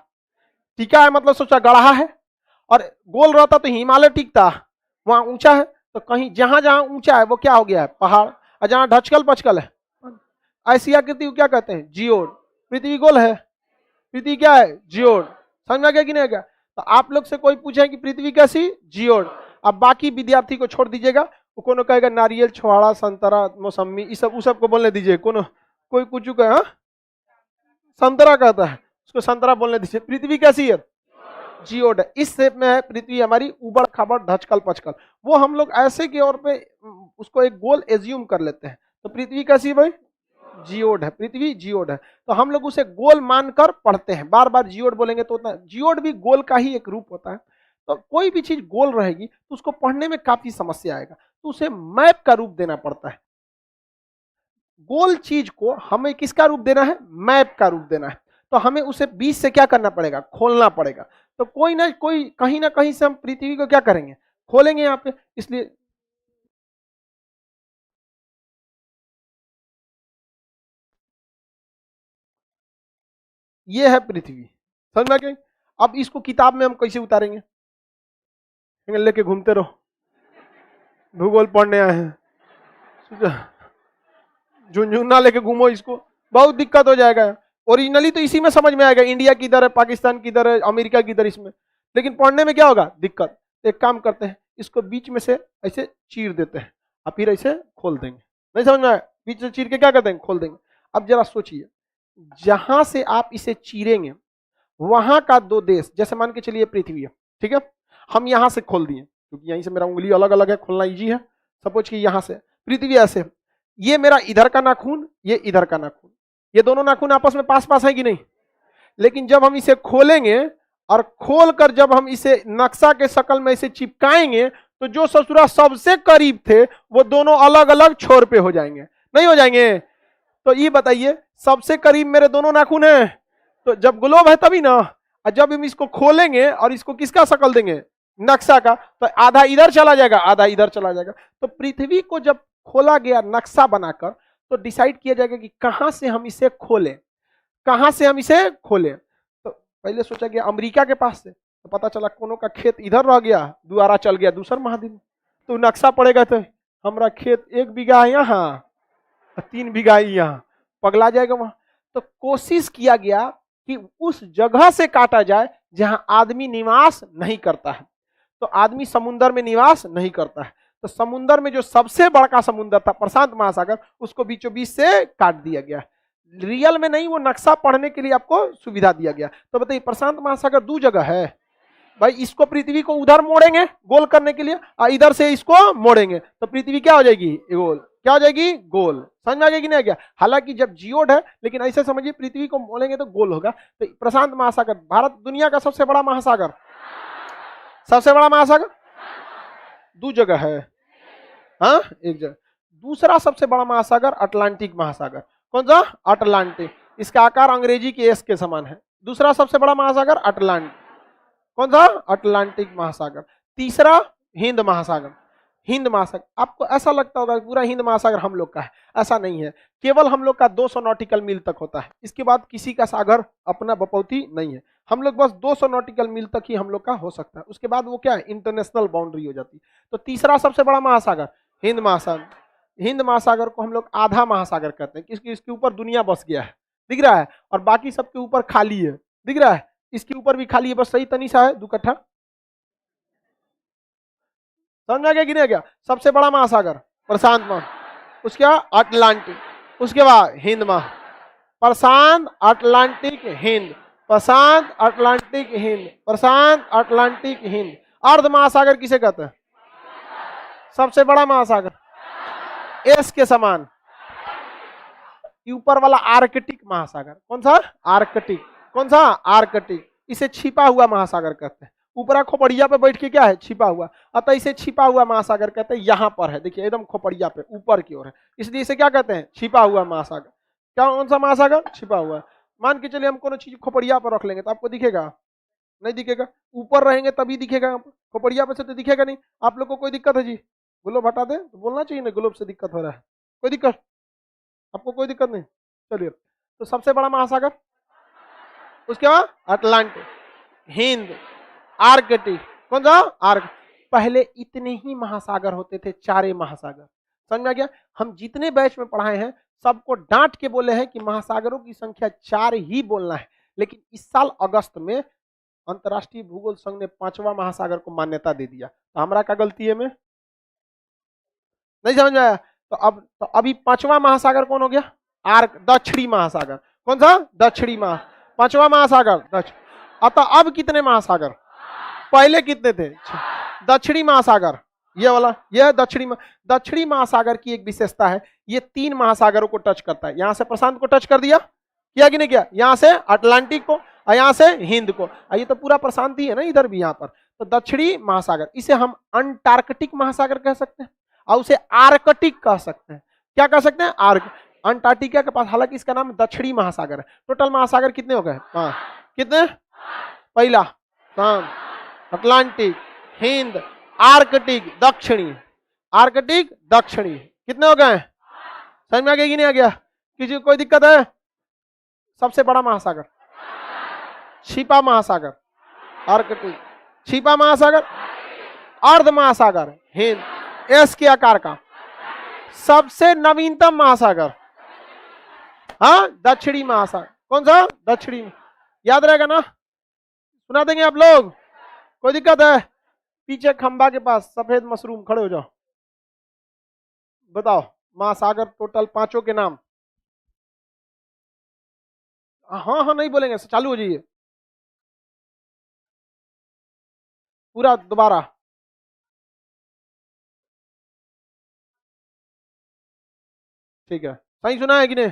टिका है मतलब सोचा गढ़ा है। और गोल रहता तो हिमालय टिकता, वहां ऊंचा है। तो कहीं जहां जहां ऊंचा है वो क्या हो गया है? पहाड़। और जहां ढचकल पचकल है, ऐसी आकृति को क्या कहते हैं? जियोड। पृथ्वी गोल है, पृथ्वी क्या है? जियोड। समझ में आ गया कि नहीं आ गया? तो आप लोग से कोई पूछे कि पृथ्वी कैसी? जियोड। अब बाकी विद्यार्थी को छोड़ दीजिएगा, वो कोनो कहेगा नारियल, छुहाड़ा, संतरा, मौसमी, इस सब उस सब को बोलने दीजिए। कोनो कोई कुछ कहे हाँ संतरा कहता है, उसको संतरा बोलने दीजिए। पृथ्वी कैसी है? जियोड है। इस शेप में है पृथ्वी हमारी, उबड़ खाबड़, ढचकल पचकल। वो हम लोग ऐसे के और पे उसको एक गोल एज्यूम कर लेते हैं। तो पृथ्वी कैसी है भाई? जियोड है। पृथ्वी जियोड है, तो हम लोग उसे गोल मानकर पढ़ते हैं। बार बार जियोड बोलेंगे तो उतना, जियोड भी गोल का ही एक रूप होता है। तो कोई भी चीज गोल रहेगी तो उसको पढ़ने में काफी समस्या आएगा, तो उसे मैप का रूप देना पड़ता है। गोल चीज को हमें किसका रूप देना है? मैप का रूप देना है। तो हमें उसे बीच से क्या करना पड़ेगा? खोलना पड़ेगा। तो कोई ना कोई, कहीं ना कहीं से हम पृथ्वी को क्या करेंगे? खोलेंगे यहाँ पे। इसलिए ये है पृथ्वी, समझ में आ गया? अब इसको किताब में हम कैसे उतारेंगे? लेके घूमते रहो, भूगोल पढ़ने आए हैं, झुंझुना लेके घूमो इसको, बहुत दिक्कत हो जाएगा। ओरिजिनली तो इसी में समझ में आएगा, इंडिया किधर है, पाकिस्तान किधर है, अमेरिका किधर, इसमें। लेकिन पढ़ने में क्या होगा? दिक्कत। एक काम करते हैं, इसको बीच में से ऐसे चीर देते हैं और फिर ऐसे खोल देंगे। नहीं समझ में आया? बीच से चीर के क्या करते हैं? खोल देंगे। अब जरा सोचिए, जहां से आप इसे चीरेंगे वहां का दो देश, जैसे मान के चलिए पृथ्वी है, ठीक है, हम यहां से खोल दिए, क्योंकि यहीं से मेरा उंगली अलग अलग है, खोलना इजी है। सपोज कि यहां से पृथ्वी ऐसे, ये मेरा इधर का नाखून, ये इधर का नाखून, ये दोनों नाखून आपस में पास पास है कि नहीं? लेकिन जब हम इसे खोलेंगे और खोल कर जब हम इसे नक्शा के शक्ल में इसे चिपकाएंगे, तो जो ससुरा सबसे करीब थे वो दोनों अलग अलग छोर पे हो जाएंगे, नहीं हो जाएंगे? तो ये बताइए, सबसे करीब मेरे दोनों नाखून हैं, तो जब ग्लोब है तभी ना। और जब हम इसको खोलेंगे और इसको किसका शक्ल देंगे? नक्शा का, तो आधा इधर चला जाएगा, आधा इधर चला जाएगा। तो पृथ्वी को जब खोला गया नक्शा बनाकर, तो डिसाइड किया जाएगा कि कहां से हम इसे खोलें, कहां से हम इसे खोलें। तो पहले सोचा गया अमेरिका के पास से, तो पता चला कोनो का खेत इधर रह गया, दोबारा चल गया दूसर महाद्वीप में। तो नक्शा पड़ेगा तो हमारा खेत 1 बीघा है यहाँ, 3 बीघा है यहाँ, पगला जाएगा वहां। तो कोशिश किया गया कि उस जगह से काटा जाए जहां आदमी निवास नहीं करता है। तो आदमी समुद्र में निवास नहीं करता है, तो समुद्र में जो सबसे बड़ा समुद्र था प्रशांत महासागर, उसको बीचों बीच से काट दिया गया। रियल में नहीं, वो नक्शा पढ़ने के लिए आपको सुविधा दिया गया। तो बताइए, प्रशांत महासागर 2 जगह है भाई, इसको पृथ्वी को उधर मोड़ेंगे गोल करने के लिए और इधर से इसको मोड़ेंगे, तो पृथ्वी क्या हो जाएगी? गोल। क्या हो जाएगी? गोल। समझ में आ गया कि नहीं आ गया? हालांकि जब जियोड है, लेकिन ऐसे समझिए पृथ्वी को मोड़ेंगे तो गोल होगा। तो प्रशांत महासागर, भारत दुनिया का सबसे बड़ा महासागर, सबसे बड़ा महासागर 2 जगह है, हाँ, एक जगह। दूसरा सबसे बड़ा महासागर अटलांटिक महासागर। कौन सा? अटलांटिक। इसका आकार अंग्रेजी के एस के समान है। दूसरा सबसे बड़ा महासागर अटलांटिक। कौन सा? अटलांटिक महासागर। तीसरा हिंद महासागर। हिंद महासागर, आपको ऐसा लगता होगा पूरा हिंद महासागर हम लोग का है, ऐसा नहीं है। केवल हम लोग का 200 नॉटिकल मील तक होता है, इसके बाद किसी का सागर अपना बपौती नहीं है। हम लोग बस 200 नॉटिकल मील तक ही हम लोग का हो सकता है, उसके बाद वो क्या है? इंटरनेशनल बाउंड्री हो जाती है। तो तीसरा सबसे बड़ा महासागर हिंद महासागर। हिंद महासागर को हम लोग आधा महासागर कहते हैं, क्योंकि इसके ऊपर दुनिया बस गया है, दिख रहा है, और बाकी सबके ऊपर खाली है, दिख रहा है, इसके ऊपर भी खाली है, बस सही तनी सा है 2 कट्ठा। समझ आ गया कि नहीं आ गया? सबसे बड़ा महासागर प्रशांत महा, उसके बाद अटलांटिक, उसके बाद हिंद महा, प्रशांत अटलांटिक हिंद, प्रशांत अटलांटिक हिंद, प्रशांत अटलांटिक हिंद। अर्ध महासागर किसे कहते हैं? सबसे बड़ा महासागर एस के समान। ऊपर वाला आर्कटिक महासागर, कौन सा? आर्कटिक। कौन सा? आर्कटिक। इसे छिपा हुआ महासागर कहते हैं। ऊपर खोपड़िया पे बैठ के क्या है? छिपा हुआ, अतः इसे छिपा हुआ महासागर कहते हैं। यहाँ पर है, देखिए एकदम खोपड़िया पे ऊपर की ओर है, इसलिए इसे क्या कहते हैं? छिपा हुआ महासागर। क्या? कौन सा महासागर? छिपा हुआ। मान के चलिए हम कोनो चीज खोपड़िया पर रख लेंगे तो आपको दिखेगा? नहीं दिखेगा। ऊपर रहेंगे तभी दिखेगा, खोपड़िया पे से तो दिखेगा नहीं। आप लोग को कोई दिक्कत है जी? ग्लोब हटा दे तो बोलना चाहिए ना, ग्लोब से दिक्कत हो रहा है। कोई दिक्कत? आपको कोई दिक्कत नहीं? चलिए, तो सबसे बड़ा महासागर, उसके बाद अटलांटिक, हिंद, आर्कटिक। कौन सा? आर्क। पहले इतने ही महासागर होते थे, 4 महासागर। समझ में आ गया? हम जितने बैच में पढ़ाए हैं सबको डांट के बोले हैं कि महासागरों की संख्या 4 ही बोलना है, लेकिन इस साल अगस्त में अंतर्राष्ट्रीय भूगोल संघ ने 5वां महासागर को मान्यता दे दिया। तो हमारा क्या गलती है? में नहीं समझ में आया? तो अभी 5वां महासागर कौन हो गया? आर्क, दक्षिणी महासागर। कौन सा? दक्षिणी महा, 5वां महासागर दक्षिण। अतः अब कितने महासागर? पहले कितने थे? दक्षिणी महासागर, ये वाला, ये दक्षिणी महासागर की एक विशेषता है, ये 3 महासागरों को टच करता है। यहां से प्रशांत को टच कर दिया, किया कि नहीं किया? यहां से अटलांटिक को और यहां से हिंद को, ये तो पूरा प्रशांत ही है ना इधर भी, यहां पर। तो दक्षिणी महासागर, इसे हम अंटार्कटिक महासागर कह सकते हैं और उसे आर्कटिक कह सकते हैं। क्या कह सकते हैं? आर्क। अंटार्कटिका के पास, हालांकि इसका नाम दक्षिणी महासागर है। टोटल महासागर कितने हो गए? 5। कितने? पहला अटलांटिक, हिंद, आर्कटिक, दक्षिणी, आर्कटिक, दक्षिणी। कितने हो गए? समझ में आ गया कि नहीं आ गया? किसी को कोई दिक्कत है? सबसे बड़ा महासागर छिपा महासागर आर्कटिक, छिपा महासागर, अर्ध महासागर हिंद, एस के आकार का। सबसे नवीनतम महासागर, हाँ, दक्षिणी महासागर। कौन सा? दक्षिणी। याद रहेगा ना? सुना देंगे आप लोग? कोई दिक्कत है? पीछे खंबा के पास सफेद मशरूम, खड़े हो जाओ, बताओ महासागर टोटल पांचों के नाम। हाँ हाँ नहीं बोलेंगे, चालू हो जाइए पूरा दोबारा। ठीक है, सही सुना है कि नहीं?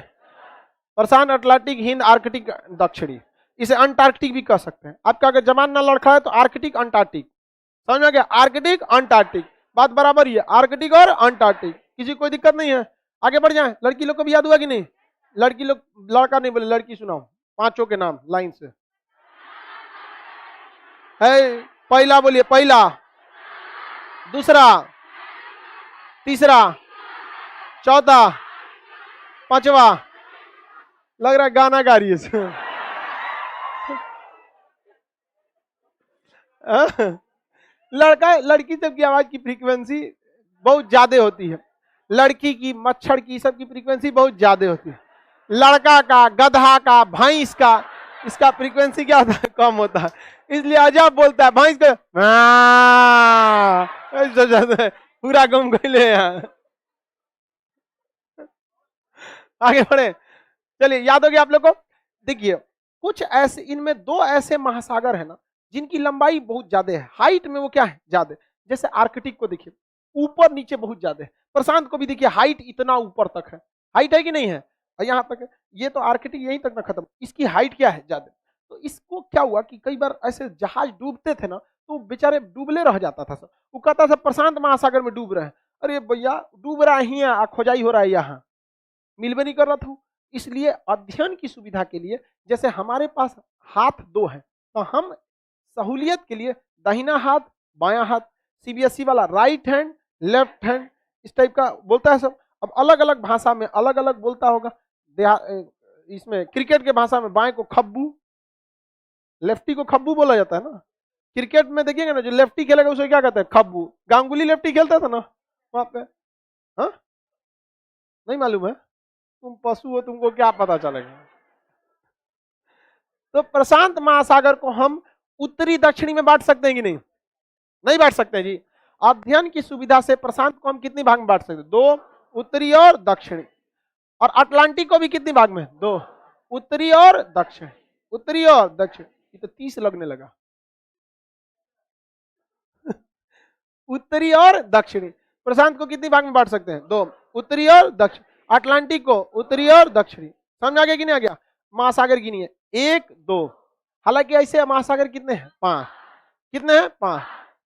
प्रशांत, अटलांटिक, हिंद, आर्कटिक, दक्षिणी। इसे अंटार्कटिक भी कह सकते हैं। आपका अगर जमान ना लड़खा है तो आर्कटिक अंटार्कटिक, समझ में आ गया? आर्कटिक अंटार्कटिक, बात बराबर ही है, आर्कटिक और अंटार्कटिक। किसी कोई दिक्कत नहीं है? आगे बढ़ जाए। लड़की लोग को भी याद हुआ कि नहीं? लड़की लोग, लड़का नहीं बोले, लड़की सुनाओ पांचों के नाम लाइन से। है, पहला बोलिए, पहला, दूसरा, तीसरा, चौथा, पांचवा। लग रहा है गाना गा रही है। लड़का लड़की सबकी आवाज की फ्रीक्वेंसी बहुत ज्यादा होती है, लड़की की, मच्छर की, सबकी फ्रीक्वेंसी बहुत ज्यादा होती है। लड़का का, गधा का, भैंस का, इसका फ्रीक्वेंसी क्या होता है? कम होता है। इसलिए अजब बोलता है भैंस को, पूरा गम गए। आगे बढ़े, चलिए, याद हो गया आप लोग को? देखिए, कुछ ऐसे, इनमें दो ऐसे महासागर है ना जिनकी लंबाई बहुत ज्यादा है, हाइट में वो क्या है? ज्यादा। जैसे आर्कटिक को देखिए, ऊपर नीचे बहुत ज्यादा है। प्रशांत को भी देखिए, हाइट इतना ऊपर तक है, हाइट है कि नहीं है? यहाँ तक है। ये तो आर्कटिक यहीं तक ना खत्म, इसकी हाइट क्या है? ज्यादा। तो इसको क्या हुआ कि कई बार ऐसे जहाज डूबते थे ना, तो बेचारे डूबले रह जाता था सब। वो कहता था प्रशांत महासागर में डूब रहे हैं। अरे भैया, डूब रहा ही है, खोजाई हो रहा है, यहाँ मिलबे नहीं कर रहा था। इसलिए अध्ययन की सुविधा के लिए, जैसे हमारे पास हाथ दो है, तो हम सहूलियत के लिए दाहिना हाथ, बायां हाथ, सीबीएसई वाला राइट हैंड, लेफ्ट हैंड, इस टाइप का बोलता है सब। अब अलग अलग भाषा में अलग अलग बोलता होगा। इसमें क्रिकेट के भाषा में बाएं को खब्बू, लेफ्टी को खब्बू बोला जाता है ना। क्रिकेट में देखिएगा ना, जो लेफ्टी खेलेगा उसे क्या कहते हैं? खब्बू। गांगुली लेफ्टी खेलता था ना वहां पे, हाँ? नहीं मालूम है? तुम पशु हो, तुमको क्या पता चलेगा? तो प्रशांत महासागर को हम उत्तरी दक्षिणी में बांट सकते हैं कि नहीं? नहीं बांट सकते जी। अध्ययन की सुविधा से प्रशांत को हम कितने भाग में बांट सकते हैं? दो, उत्तरी और दक्षिणी। और अटलांटिक को भी कितने भाग में? दो, उत्तरी और दक्षिण, उत्तरी और दक्षिण। ये तो 30 लगने लगा। उत्तरी और दक्षिणी। प्रशांत को कितने भाग में बांट सकते हैं? दो, उत्तरी और दक्षिण। अटलांटिक को उत्तरी और दक्षिणी। समझ आ गया कि नहीं आ गया? महासागर गिनिए, 1 2। हालांकि ऐसे महासागर कितने हैं? 5। कितने हैं? 5।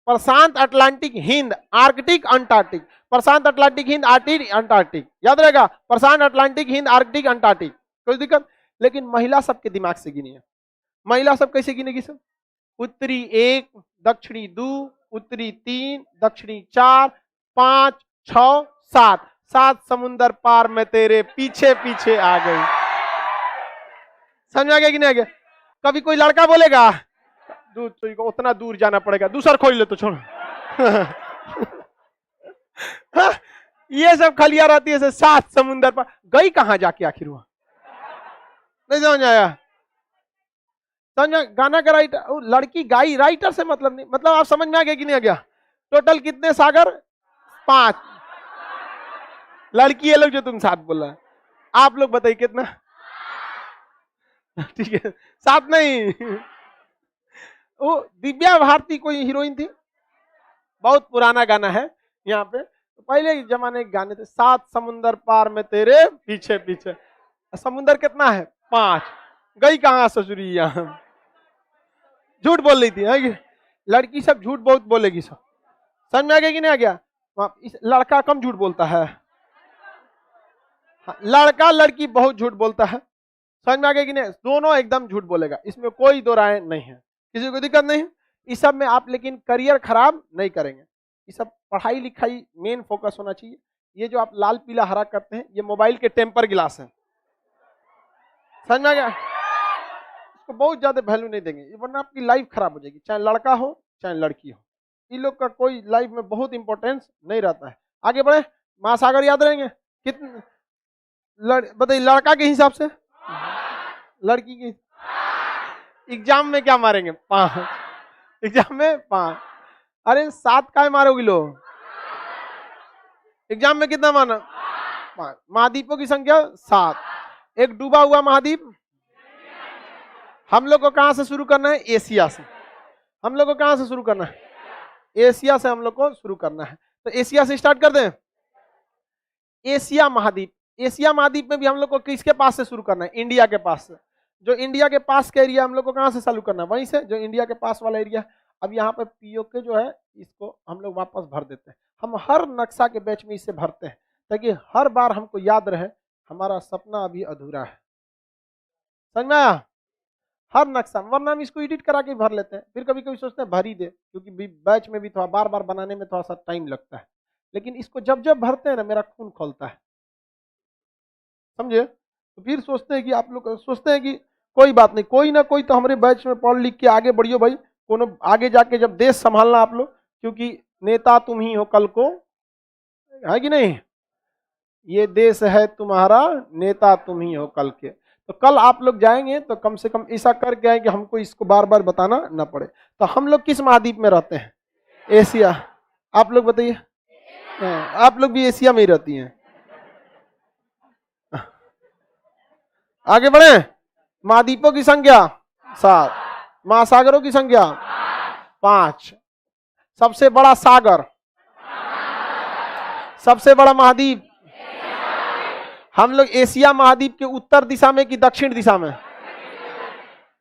प्रशांत, अटलांटिक, हिंद, आर्कटिक, अंटार्कटिक। प्रशांत, अटलांटिक, हिंद, आर्कटिक, अंटार्कटिक। याद रहेगा? प्रशांत, अटलांटिक, हिंद, आर्कटिक, अंटार्कटिक। कोई दिक्कत? लेकिन महिला सबके दिमाग से गिनिए। महिला सब कैसे गिनेगी सब? उत्तरी 1, दक्षिणी 2, उत्तरी 3, दक्षिणी 4, 5, 6, 7। 7 समुंदर पार में तेरे पीछे पीछे आ गई। समझ आ गया कि नहीं आ गया? कभी कोई लड़का बोलेगा दूर, तो उतना दूर जाना पड़ेगा, दूसरा खोल ले तो छोड़। ये सब खलिया रहती है, 7 समुंदर पार गई, कहां जाके आखिर हुआ? नहीं समझ आया? समझ? गाना का राइटर, लड़की गाई, राइटर से मतलब नहीं, मतलब आप समझ में आ गया कि नहीं आ गया? टोटल कितने सागर? 5। लड़की है लोग जो तुम 7 बोल रहा है, आप लोग बताइए कितना? ठीक है, 7 नहीं। वो दिव्या भारती कोई हीरोइन थी, बहुत पुराना गाना है यहाँ पे। पहले जमाने के गाने थे, 7 समुंदर पार में तेरे पीछे पीछे। समुंदर कितना है? 5। गई कहाँ ससुरी? यहाँ झूठ बोल रही थी, है कि? लड़की सब झूठ बहुत बोलेगी सब। समझ में आ गया कि नहीं आ गया? इस लड़का कम झूठ बोलता है, लड़का लड़की बहुत झूठ बोलता है। समझ में आ गया कि नहीं? दोनों एकदम झूठ बोलेगा, इसमें कोई दो राय नहीं है, किसी को दिक्कत नहीं है। इस सब में आप लेकिन करियर खराब नहीं करेंगे। ये सब पढ़ाई लिखाई मेन फोकस होना चाहिए। ये जो आप लाल पीला हरा करते हैं, ये मोबाइल के टेम्पर गिलास है। समझ में आ गया? इसको बहुत ज्यादा वैल्यू नहीं देंगे, वरना आपकी लाइफ खराब हो जाएगी, चाहे लड़का हो चाहे लड़की हो, इन लोग का कोई लाइफ में बहुत इंपॉर्टेंस नहीं रहता है। आगे बढ़े, महासागर याद रहेंगे कितने? बताइए, लड़का के हिसाब से, लड़की के एग्जाम में क्या मारेंगे? 5, एग्जाम में 5। अरे 7 का मारोगे लो, एग्जाम में कितना माना? 5। महाद्वीपों की संख्या 7। एक डूबा हुआ महाद्वीप। हम लोग को कहां से शुरू करना है? एशिया से। हम लोग को कहां से शुरू करना है? एशिया से हम लोग को शुरू करना है। तो एशिया से स्टार्ट कर दें। एशिया महाद्वीप, एशिया महाद्वीप में भी हम लोग को किसके पास से शुरू करना है? इंडिया के पास से। जो इंडिया के पास का एरिया हम लोग को कहां से चालू करना है? वहीं से, जो इंडिया के पास वाला एरिया। अब यहाँ पे पीओके जो है, इसको हम लोग वापस भर देते हैं। हम हर नक्शा के बैच में इसे भरते हैं ताकि हर बार हमको याद रहे हमारा सपना अभी अधूरा है। समझ में आया? हर नक्शा, वरना हम इसको एडिट करा के भर लेते हैं, फिर कभी कभी सोचते हैं भर ही दे, क्योंकि बैच में भी थोड़ा बार बार बनाने में थोड़ा सा टाइम लगता है। लेकिन इसको जब जब भरते हैं ना, मेरा खून खौलता है, समझे? तो फिर सोचते हैं कि आप लोग सोचते हैं कि कोई बात नहीं, कोई ना कोई तो हमारे बैच में पढ़ लिख के आगे बढ़ियो भाई, कोनो आगे जाके जब देश संभालना आप लोग, क्योंकि नेता तुम ही हो कल को, है कि नहीं? ये देश है तुम्हारा, नेता तुम ही हो कल के। तो कल आप लोग जाएंगे तो कम से कम ऐसा करके आए कि हमको इसको बार बार बताना ना पड़े। तो हम लोग किस महाद्वीप में रहते हैं? एशिया। आप लोग बताइए, आप लोग भी एशिया में ही रहती हैं। आगे बढ़े। महाद्वीपों की संख्या 7, महासागरों की संख्या 5। सबसे बड़ा सागर, सबसे बड़ा महाद्वीप, हम लोग एशिया महाद्वीप के उत्तर दिशा में कि दक्षिण दिशा में?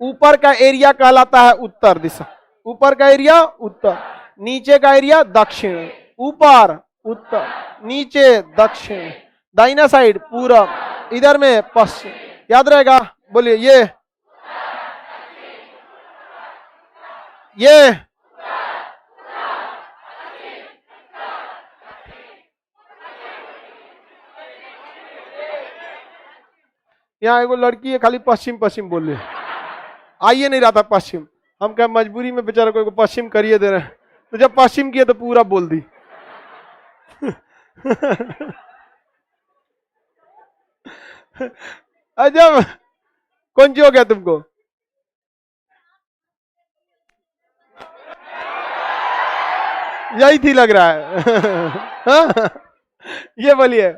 ऊपर का एरिया कहलाता है उत्तर दिशा, ऊपर का एरिया उत्तर, नीचे का एरिया दक्षिण। ऊपर उत्तर, नीचे दक्षिण, दाहिना साइड पूरब, इधर में पश्चिम। याद रहेगा? बोलिए ये यहाँ एगो लड़की है खाली पश्चिम पश्चिम बोल रही है, आइए नहीं रहा था पश्चिम। हम क्या मजबूरी में बेचारा कोई को पश्चिम करिए दे रहे हैं, तो जब पश्चिम किए तो पूरा बोल दी। अजब, कौन सी हो गया तुमको? यही थी लग रहा है। ये बोलिए।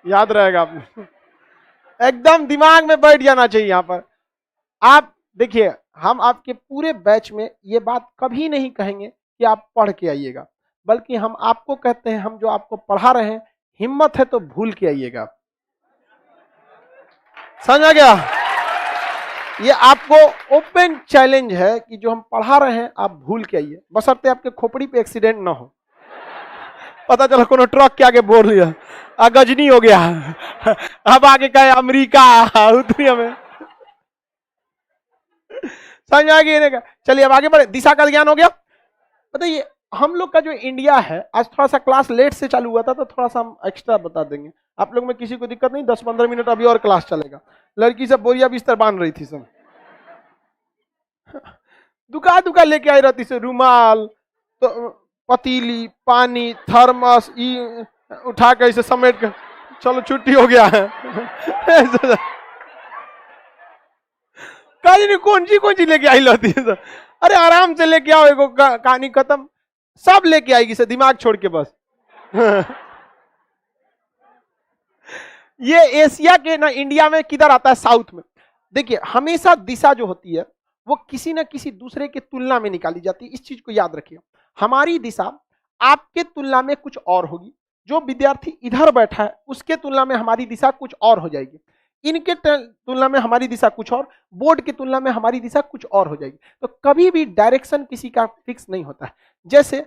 याद रहेगा आपने, एकदम दिमाग में बैठ जाना चाहिए। यहाँ पर आप देखिए, हम आपके पूरे बैच में ये बात कभी नहीं कहेंगे कि आप पढ़ के आइएगा, बल्कि हम आपको कहते हैं, हम जो आपको पढ़ा रहे हैं, हिम्मत है तो भूल के आइएगा। समझ आ गया? ये आपको ओपन चैलेंज है कि जो हम पढ़ा रहे हैं आप भूल के आइए, बशर्ते आपके खोपड़ी पे एक्सीडेंट ना हो। पता चला कोनो ट्रक के आगे बोल लिया, गजनी हो गया, अब आगे कहे अमेरिका दुनिया में। समझ आ गया? चलिए अब आगे बढ़े। दिशा का ज्ञान हो गया। बताइए, हम लोग का जो इंडिया है, आज थोड़ा सा क्लास लेट से चालू हुआ था, तो थोड़ा सा हम एक्स्ट्रा बता देंगे आप लोग में, किसी को दिक्कत नहीं। 10-15 मिनट अभी और क्लास चलेगा। लड़की सब बोरिया बिस्तर बांध रही थी, सब दुका लेके आई रहती से, रुमाल तो पतीली, पानी, थर्मस, उठा के इसे समेट कर, चलो छुट्टी हो गया है। कौन सी लेके आई रहती है? अरे आराम से लेके आओ, एगो कहानी खत्म, सब लेके आएगी से, दिमाग छोड़ के बस। ये एशिया के ना, इंडिया में किधर आता है? साउथ में। देखिए, हमेशा दिशा जो होती है वो किसी ना किसी दूसरे की तुलना में निकाली जाती है, इस चीज को याद रखिए। हमारी दिशा आपके तुलना में कुछ और होगी, जो विद्यार्थी इधर बैठा है उसके तुलना में हमारी दिशा कुछ और हो जाएगी, इनके तुलना में हमारी दिशा कुछ और, बोर्ड की तुलना में हमारी दिशा कुछ और हो जाएगी। तो कभी भी डायरेक्शन किसी का फिक्स नहीं होता है। जैसे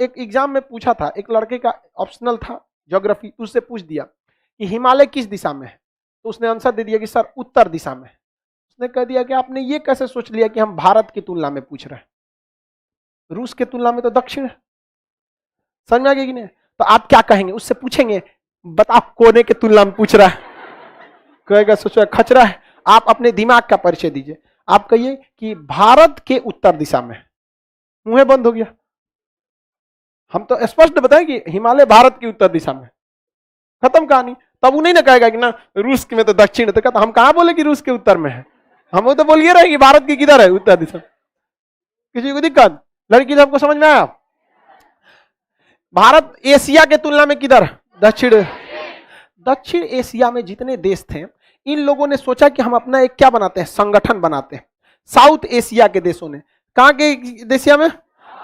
एक एग्जाम में पूछा था, एक लड़के का ऑप्शनल था ज्योग्राफी, उससे पूछ दिया कि हिमालय किस दिशा में है, तो उसने आंसर दे दिया कि सर उत्तर दिशा में। उसने कह दिया कि आपने ये कैसे सोच लिया कि हम भारत की तुलना में पूछ रहे हैं, रूस के तुलना में तो दक्षिण है। समझ में आ गया कि नहीं? तो आप क्या कहेंगे, उससे पूछेंगे बताओ कोने के तुलना में पूछ रहा है, कहेगा सोचो खचरा है। आप अपने दिमाग का परिचय दीजिए, आप कहिए कि भारत के उत्तर दिशा में, मुंह बंद हो गया। हम तो स्पष्ट बताएं कि हिमालय भारत की उत्तर दिशा में, खत्म कहानी। तब वो नहीं ना कहेगा कि ना रूस में तो दक्षिण है, तो कहता हम कहां बोले कि रूस के उत्तर में है, हम वो तो बोलिए रहे कि भारत की किधर है उत्तर दिशा। किसी को दिक्कत? लड़की सबको समझ में आया? भारत एशिया के तुलना में किधर? दक्षिण। दक्षिण एशिया में जितने देश थे, इन लोगों ने सोचा कि हम अपना एक क्या बनाते हैं, संगठन बनाते हैं। साउथ एशिया के देशों ने, कहां के एशिया में?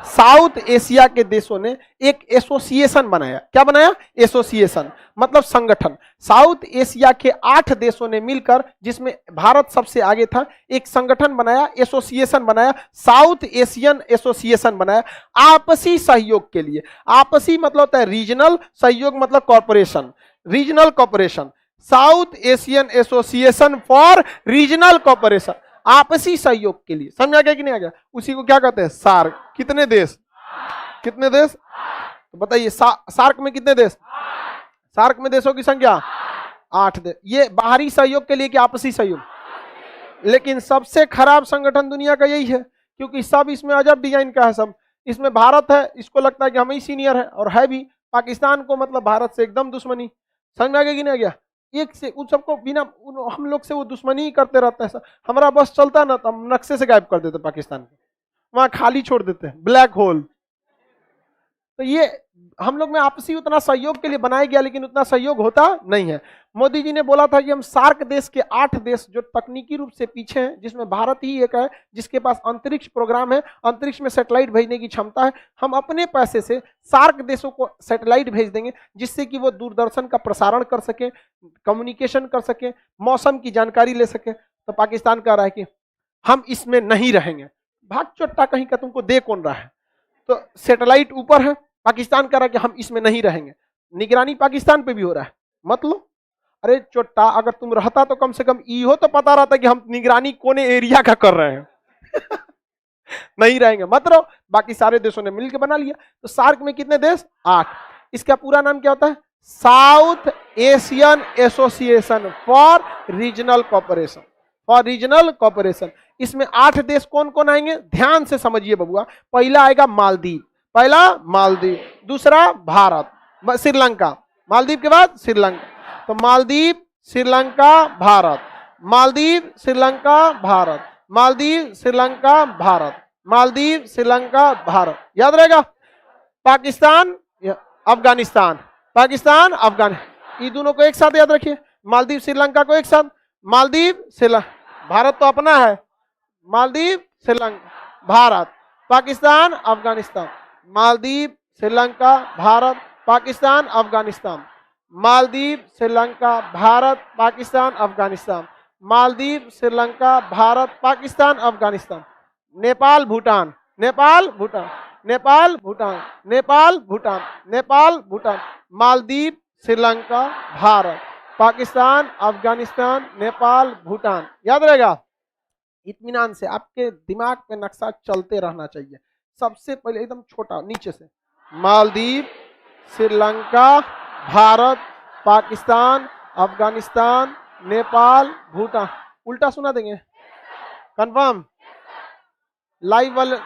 साउथ एशिया के देशों ने एक एसोसिएशन बनाया। क्या बनाया? एसोसिएशन मतलब संगठन। साउथ एशिया के 8 देशों ने मिलकर, जिसमें भारत सबसे आगे था, एक संगठन बनाया, एसोसिएशन बनाया, साउथ एशियन एसोसिएशन बनाया, आपसी सहयोग के लिए। आपसी मतलब होता है रीजनल, सहयोग मतलब corporation, regional corporation. South Asian association for regional corporation, आपसी सहयोग के लिए। समझ आ गया कि नहीं आ गया? उसी को क्या कहते हैं? सार्क। कितने देश? कितने देश? तो बताइए सार्क में कितने देश? सार्क में देशों की संख्या 8 देश। ये बाहरी सहयोग के लिए कि आपसी सहयोग? लेकिन सबसे खराब संगठन दुनिया का यही है, क्योंकि सब इसमें अजब डिजाइन का है। सब इसमें भारत है, इसको लगता है कि हम ही सीनियर है, और है भी। पाकिस्तान को मतलब भारत से एकदम दुश्मनी। समझ में आ गया कि नहीं आ गया? एक से उन सबको बिना हम लोग से वो दुश्मनी ही करते रहता है। हमारा बस चलता ना तो हम नक्शे से गायब कर देते पाकिस्तान को, वहां खाली छोड़ देते हैं, ब्लैक होल। तो ये हम लोग में आपसी उतना सहयोग के लिए बनाया गया, लेकिन उतना सहयोग होता नहीं है। मोदी जी ने बोला था कि हम सार्क देश के 8 देश जो तकनीकी रूप से पीछे हैं, जिसमें भारत ही एक है जिसके पास अंतरिक्ष प्रोग्राम है, अंतरिक्ष में सैटेलाइट भेजने की क्षमता है, हम अपने पैसे से सार्क देशों को सैटेलाइट भेज देंगे, जिससे कि वो दूरदर्शन का प्रसारण कर सके, कम्युनिकेशन कर सके, मौसम की जानकारी ले सके। तो पाकिस्तान कह रहा है कि हम इसमें नहीं रहेंगे। भाग चोट्टा कहीं का, तुमको दे कौन रहा है? तो सैटेलाइट ऊपर है, पाकिस्तान कह रहा है कि हम इसमें नहीं रहेंगे। निगरानी पाकिस्तान पे भी हो रहा है। मतलब अरे चोट्टा, अगर तुम रहता तो कम से कम इहो तो पता रहता कि हम निगरानी कोने एरिया का कर रहे हैं। नहीं रहेंगे, मत रहो। बाकी सारे देशों ने मिलकर बना लिया। तो सार्क में कितने देश? 8। इसका पूरा नाम क्या होता है? South Asian association for regional corporation, for regional corporation. इसमें 8 देश कौन कौन आएंगे? ध्यान से समझिए बबुआ। पहला आएगा मालदीव, पहला मालदीव, दूसरा भारत, श्रीलंका, मालदीव के बाद श्रीलंका। तो मालदीव, श्रीलंका, भारत, मालदीव, श्रीलंका, भारत, मालदीव, श्रीलंका, भारत, मालदीव, श्रीलंका, भारत। याद रहेगा? पाकिस्तान, अफगानिस्तान, पाकिस्तान, अफगानिस्तान, ये दोनों को एक साथ याद रखिए। मालदीव, श्रीलंका को एक साथ। मालदीव, श्रीलंका, भारत तो अपना है, मालदीव, श्रीलंका, भारत, पाकिस्तान, अफगानिस्तान, मालदीव, श्रीलंका, भारत, पाकिस्तान, अफगानिस्तान, मालदीव, श्रीलंका, भारत, पाकिस्तान, अफगानिस्तान, मालदीव, श्रीलंका, भारत, पाकिस्तान, अफगानिस्तान, नेपाल, भूटान, नेपाल, भूटान, नेपाल, भूटान, नेपाल, भूटान, नेपाल, भूटान, मालदीव, श्रीलंका, भारत, पाकिस्तान, अफगानिस्तान, नेपाल, भूटान। याद रहेगा? इत्मीनान से आपके दिमाग पे नक्शा चलते रहना चाहिए। सबसे पहले एकदम छोटा नीचे से, मालदीव, श्रीलंका, भारत, पाकिस्तान, अफगानिस्तान, नेपाल, भूटान। उल्टा सुना देंगे? कंफर्म? लाइव वाले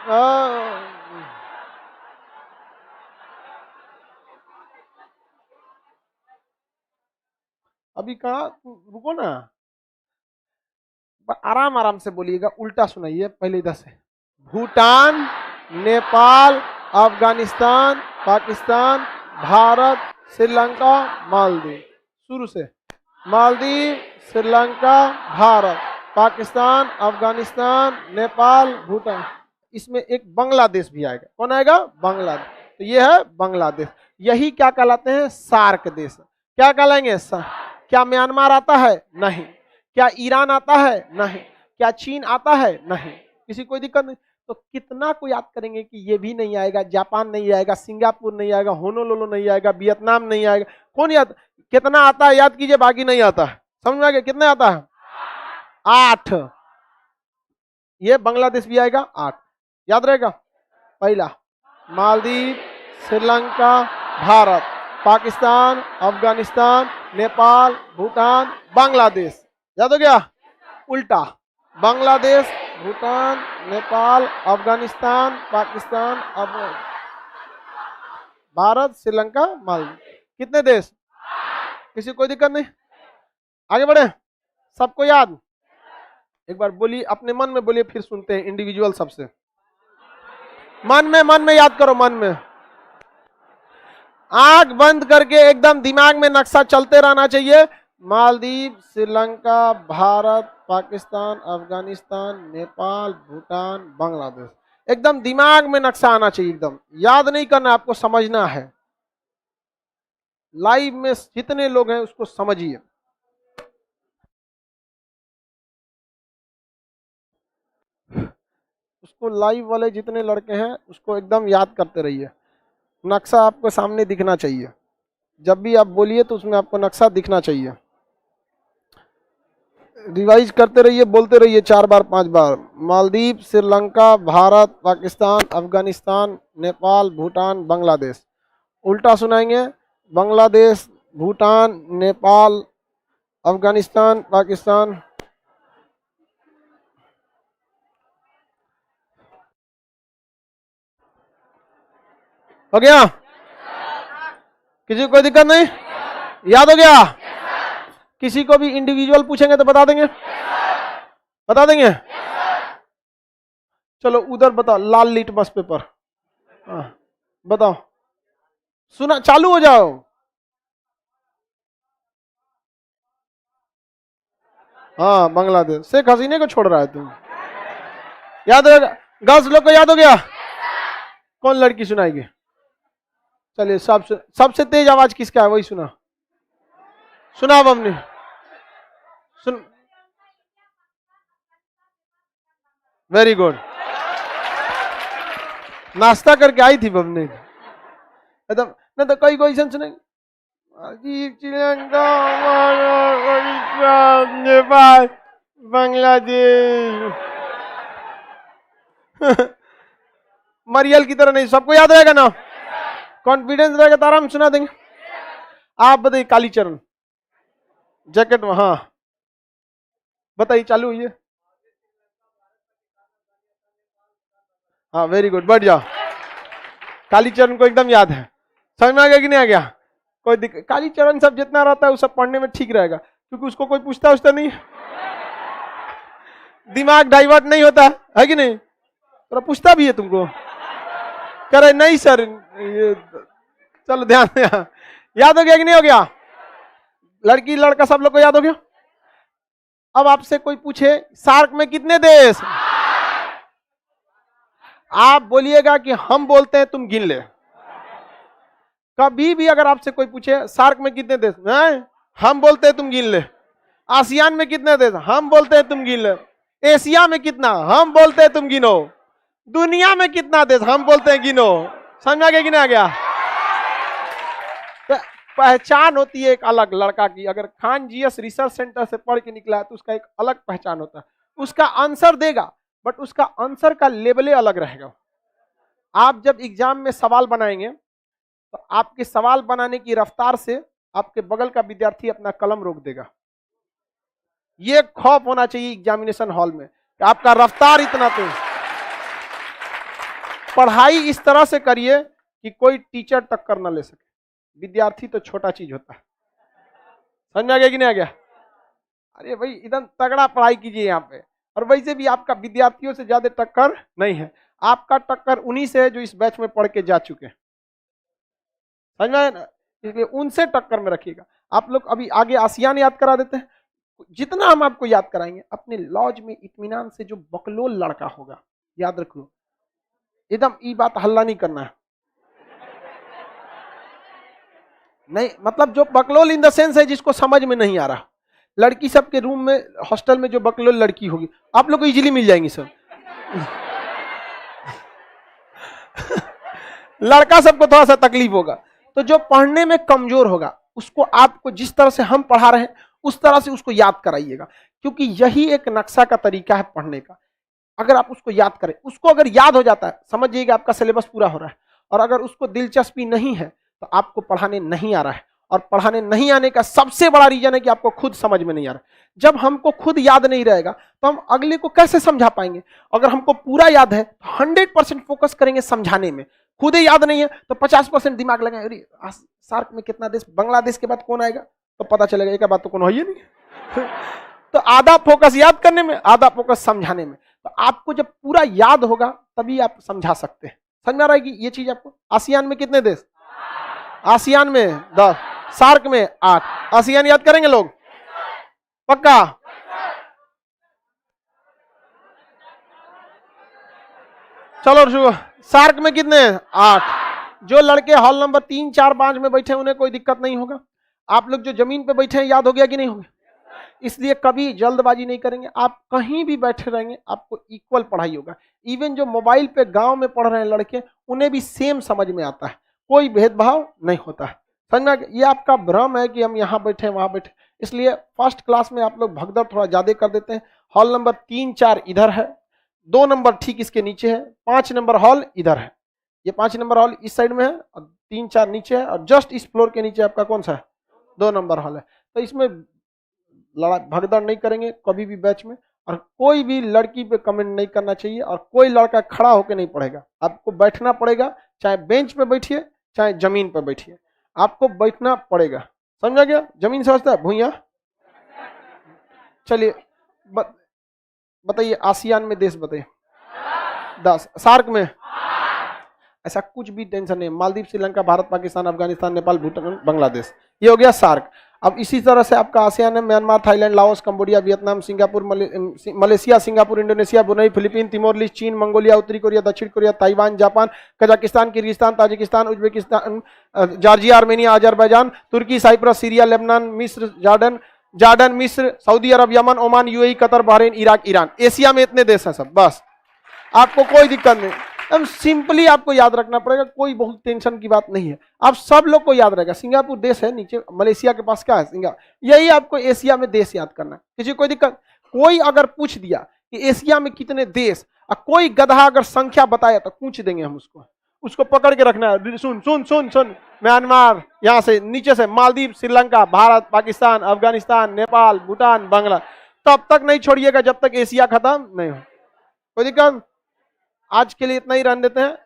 अभी कहा, रुको ना, आराम आराम से बोलिएगा, उल्टा सुनाइए। पहले इधर से, भूटान, नेपाल, अफगानिस्तान, पाकिस्तान, भारत, श्रीलंका, मालदीव। शुरू से, मालदीव, श्रीलंका, भारत, पाकिस्तान, अफगानिस्तान, नेपाल, भूटान। इसमें एक बांग्लादेश भी आएगा। कौन आएगा? बांग्लादेश। तो ये है बांग्लादेश। यही क्या कहलाते हैं? सार्क देश। क्या कहलाएंगे? क्या म्यांमार आता है? नहीं। क्या ईरान आता है? नहीं। क्या चीन आता है? नहीं। किसी कोई दिक्कत नहीं। तो कितना को याद करेंगे कि ये भी नहीं आएगा, जापान नहीं आएगा, सिंगापुर नहीं आएगा, होनोलुलु नहीं आएगा, वियतनाम नहीं आएगा। कौन याद, कितना आता है याद कीजिए, बाकी नहीं आता है। समझ में आ गया, कितना आता है? 8। ये बांग्लादेश भी आएगा 8, याद रहेगा। पहला मालदीव, श्रीलंका, भारत, पाकिस्तान, अफगानिस्तान, नेपाल, भूटान, बांग्लादेश, याद हो गया। उल्टा, बांग्लादेश, भूटान, नेपाल, अफगानिस्तान, पाकिस्तान, भारत, श्रीलंका, मालदीव। कितने देश? किसी कोई दिक्कत नहीं, आगे बढ़े। सबको याद? एक बार बोलिए, अपने मन में बोलिए, फिर सुनते हैं इंडिविजुअल सबसे। मन में याद करो, मन में। आंख बंद करके एकदम दिमाग में नक्शा चलते रहना चाहिए। मालदीव, श्रीलंका, भारत, पाकिस्तान, अफगानिस्तान, नेपाल, भूटान, बांग्लादेश। एकदम दिमाग में नक्शा आना चाहिए, एकदम याद नहीं करना, आपको समझना है। लाइव में जितने लोग हैं उसको समझिए। उसको लाइव वाले जितने लड़के हैं उसको एकदम याद करते रहिए। नक्शा आपको सामने दिखना चाहिए, जब भी आप बोलिए तो उसमें आपको नक्शा दिखना चाहिए। रिवाइज करते रहिए, बोलते रहिए 4 बार 5 बार। मालदीव, श्रीलंका, भारत, पाकिस्तान, अफगानिस्तान, नेपाल, भूटान, बांग्लादेश। उल्टा सुनाएंगे, बांग्लादेश, भूटान, नेपाल, अफगानिस्तान, पाकिस्तान। हो गया? किसी को कोई दिक्कत नहीं? याद हो गया? किसी को भी इंडिविजुअल पूछेंगे तो बता देंगे? बता देंगे? चलो उधर बताओ, लाल लिटमस पेपर। हाँ बताओ, सुना, चालू हो जाओ। हाँ, बांग्लादेश। शेख हसीने को छोड़ रहा है तुम, याद होगा? गर्ल्स लोग को याद हो गया? कौन लड़की सुनाएगी? चलिए, सबसे तेज आवाज किसका है वही सुना, सुना बमनी, सुन। वेरी गुड, नाश्ता करके आई थी बमनी। एकदम नहीं तो कोई कोई सुनेंगे, श्रीलंका, नेपाल, बांग्लादेश। मरियल की तरह नहीं, सबको याद रहेगा ना? कॉन्फिडेंस रहेगा तो आराम सुना देंगे। आप बताइए, कालीचरण जैकेट में, हाँ बताइए, चालू हुई है। हाँ वेरी गुड, बढ़ जाओ। कालीचरण को एकदम याद है, समझ में आ गया कि नहीं आ गया? कोई दिक्कत? कालीचरण सब जितना रहता है वो सब पढ़ने में ठीक रहेगा, क्योंकि उसको कोई पूछता उछता नहीं, दिमाग डाइवर्ट नहीं होता है कि नहीं? थोड़ा पूछता भी है तुमको, कह रहे नहीं सर ये, चलो ध्यान दे। याद हो गया कि नहीं हो गया? लड़की लड़का सब लोग को याद हो गया? अब आपसे कोई पूछे सार्क में कितने देश, आप बोलिएगा कि हम बोलते हैं, तुम गिन ले। कभी भी अगर आपसे कोई पूछे सार्क में कितने देश हैं, हम बोलते हैं, तुम गिन ले। आसियान में कितने देश, हम बोलते हैं, तुम गिन ले। एशिया में कितना, हम बोलते हैं, तुम गिनो। दुनिया में कितना देश, हम बोलते हैं, गिनो। समझ आ गया कि नहीं आ गया? तो पहचान होती है एक अलग लड़का की। अगर खान जीएस रिसर्च सेंटर से पढ़ के निकला है तो उसका एक अलग पहचान होता है। उसका आंसर देगा, बट उसका आंसर का लेवल अलग रहेगा। आप जब एग्जाम में सवाल बनाएंगे तो आपके सवाल बनाने की रफ्तार से आपके बगल का विद्यार्थी अपना कलम रोक देगा। यह खौफ होना चाहिए एग्जामिनेशन हॉल में कि आपका रफ्तार इतना तेज। पढ़ाई इस तरह से करिए कि कोई टीचर टक्कर ना ले सके। विद्यार्थी तो छोटा चीज होता है, समझ में आ गया कि नहीं आ गया? अरे भाई एकदम तगड़ा पढ़ाई कीजिए यहाँ पे। और वैसे भी आपका विद्यार्थियों से ज्यादा टक्कर नहीं है, आपका टक्कर उन्हीं से है जो इस बैच में पढ़ के जा चुके हैं, समझ में आया ना? इसलिए उनसे टक्कर में रखिएगा। आप लोग अभी आगे आसियान याद करा देते हैं, जितना हम आपको याद कराएंगे अपने लॉज में इत्मीनान से। जो बकलोल लड़का होगा, याद रखो, एकदम ये बात हल्ला नहीं करना है, नहीं मतलब जो बकलोल इन द सेंस है जिसको समझ में नहीं आ रहा। लड़की सबके रूम में, हॉस्टल में जो बकलोल लड़की होगी आप लोग को इजीली मिल जाएंगी सब। लड़का सबको थोड़ा सा तकलीफ होगा। तो जो पढ़ने में कमजोर होगा उसको आपको जिस तरह से हम पढ़ा रहे हैं उस तरह से उसको याद कराइएगा, क्योंकि यही एक नक्शा का तरीका है पढ़ने का। अगर आप उसको याद करें, उसको अगर याद हो जाता है समझिएगा आपका सिलेबस पूरा हो रहा है। और अगर उसको दिलचस्पी नहीं है तो आपको पढ़ाने नहीं आ रहा है। और पढ़ाने नहीं आने का सबसे बड़ा रीजन है कि आपको खुद समझ में नहीं आ रहा। जब हमको खुद याद नहीं रहेगा तो हम अगले को कैसे समझा पाएंगे। अगर हमको पूरा याद है तो 100% फोकस करेंगे समझाने में। खुद ही याद नहीं है तो 50% दिमाग लगाए, अरे सार्क में कितना देश, बांग्लादेश के बाद कौन आएगा, तो पता चलेगा एक बात तो कौन हो ही नहीं। तो आधा फोकस याद करने में, आधा फोकस समझाने में। तो आपको जब पूरा याद होगा तभी आप समझा सकते हैं। समझ में आ रहा है कि ये चीज आपको। आसियान में कितने देश, आसियान में 10, सार्क में 8। आसियान याद करेंगे लोग पक्का। चलो सार्क में कितने, 8। जो लड़के हॉल नंबर 3, 4, 5 में बैठे उन्हें कोई दिक्कत नहीं होगा। आप लोग जो जमीन पे बैठे हैं याद हो गया कि नहीं हो गया। इसलिए कभी जल्दबाजी नहीं करेंगे। आप कहीं भी बैठे रहेंगे आपको इक्वल पढ़ाई होगा। इवन जो मोबाइल पे गांव में पढ़ रहे हैं लड़के उन्हें भी सेम समझ में आता है, कोई भेदभाव नहीं होता है। समझना, ये आपका भ्रम है कि हम यहाँ बैठे वहां बैठे। इसलिए फर्स्ट क्लास में आप लोग भगदड़ थोड़ा ज्यादा कर देते हैं। हॉल नंबर 3, 4 इधर है, 2 नंबर ठीक इसके नीचे है, 5 नंबर हॉल इधर है। ये 5 नंबर हॉल इस साइड में है और 3, 4 नीचे है। और जस्ट इस फ्लोर के नीचे आपका कौन सा है, 2 नंबर हॉल है। तो इसमें लड़ा भगदड़ नहीं करेंगे कभी भी बैच में। और कोई भी लड़की पे कमेंट नहीं करना चाहिए। और कोई लड़का खड़ा होकर नहीं पढ़ेगा, आपको बैठना पड़ेगा। चाहे बेंच पे बैठिए चाहे जमीन पे बैठिए, आपको बैठना पड़ेगा। समझा गया। जमीन समझता है भूइया। चलिए बताइए आसियान में देश बताइए 10, सार्क में ऐसा कुछ भी टेंशन नहीं। मालदीव, श्रीलंका, भारत, पाकिस्तान, अफगानिस्तान, नेपाल, भूटान, बांग्लादेश, ये हो गया सार्क। अब इसी तरह से आपका आसियान है Myanmar, Thailand, Laos, Cambodia, Vietnam, Singapore, Malaysia, Singapore, Indonesia, Brunei, Philippine, Timor Leste, चीन, मंगोलिया, उत्तरी कोरिया, दक्षिण Korea, Taiwan, Japan, Kazakhstan, Kyrgyzstan, Tajikistan, Uzbekistan, Georgia, Armenia, Azerbaijan, Turkey, Cyprus, Syria, Lebanon, मिस्र, जॉर्डन, मिस्र, सऊदी अरब, यमन, Oman, UAE, Qatar, Bahrain, Iraq, Iran. Asia में इतने देश हैं सब। बस आपको कोई दिक्कत नहीं, एकदम सिंपली आपको याद रखना पड़ेगा। कोई बहुत टेंशन की बात नहीं है, आप सब लोग को याद रहेगा। सिंगापुर देश है नीचे, मलेशिया के पास क्या है, सिंगापुर। यही आपको एशिया में देश याद करना है। किसी कोई दिक्कत। कोई अगर पूछ दिया कि एशिया में कितने देश, और कोई गधा अगर संख्या बताया तो पूछ देंगे हम उसको पकड़ के रखना है। सुन सुन सुन सुन, म्यांमार, यहाँ से नीचे से मालदीव, श्रीलंका, भारत, पाकिस्तान, अफगानिस्तान, नेपाल, भूटान, बांग्ला, तब तक नहीं छोड़िएगा जब तक एशिया खत्म नहीं हो। कोई दिक्कत। आज के लिए इतना ही रहने देते हैं,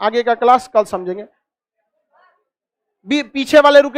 आगे का क्लास कल समझेंगे। पीछे वाले रुके।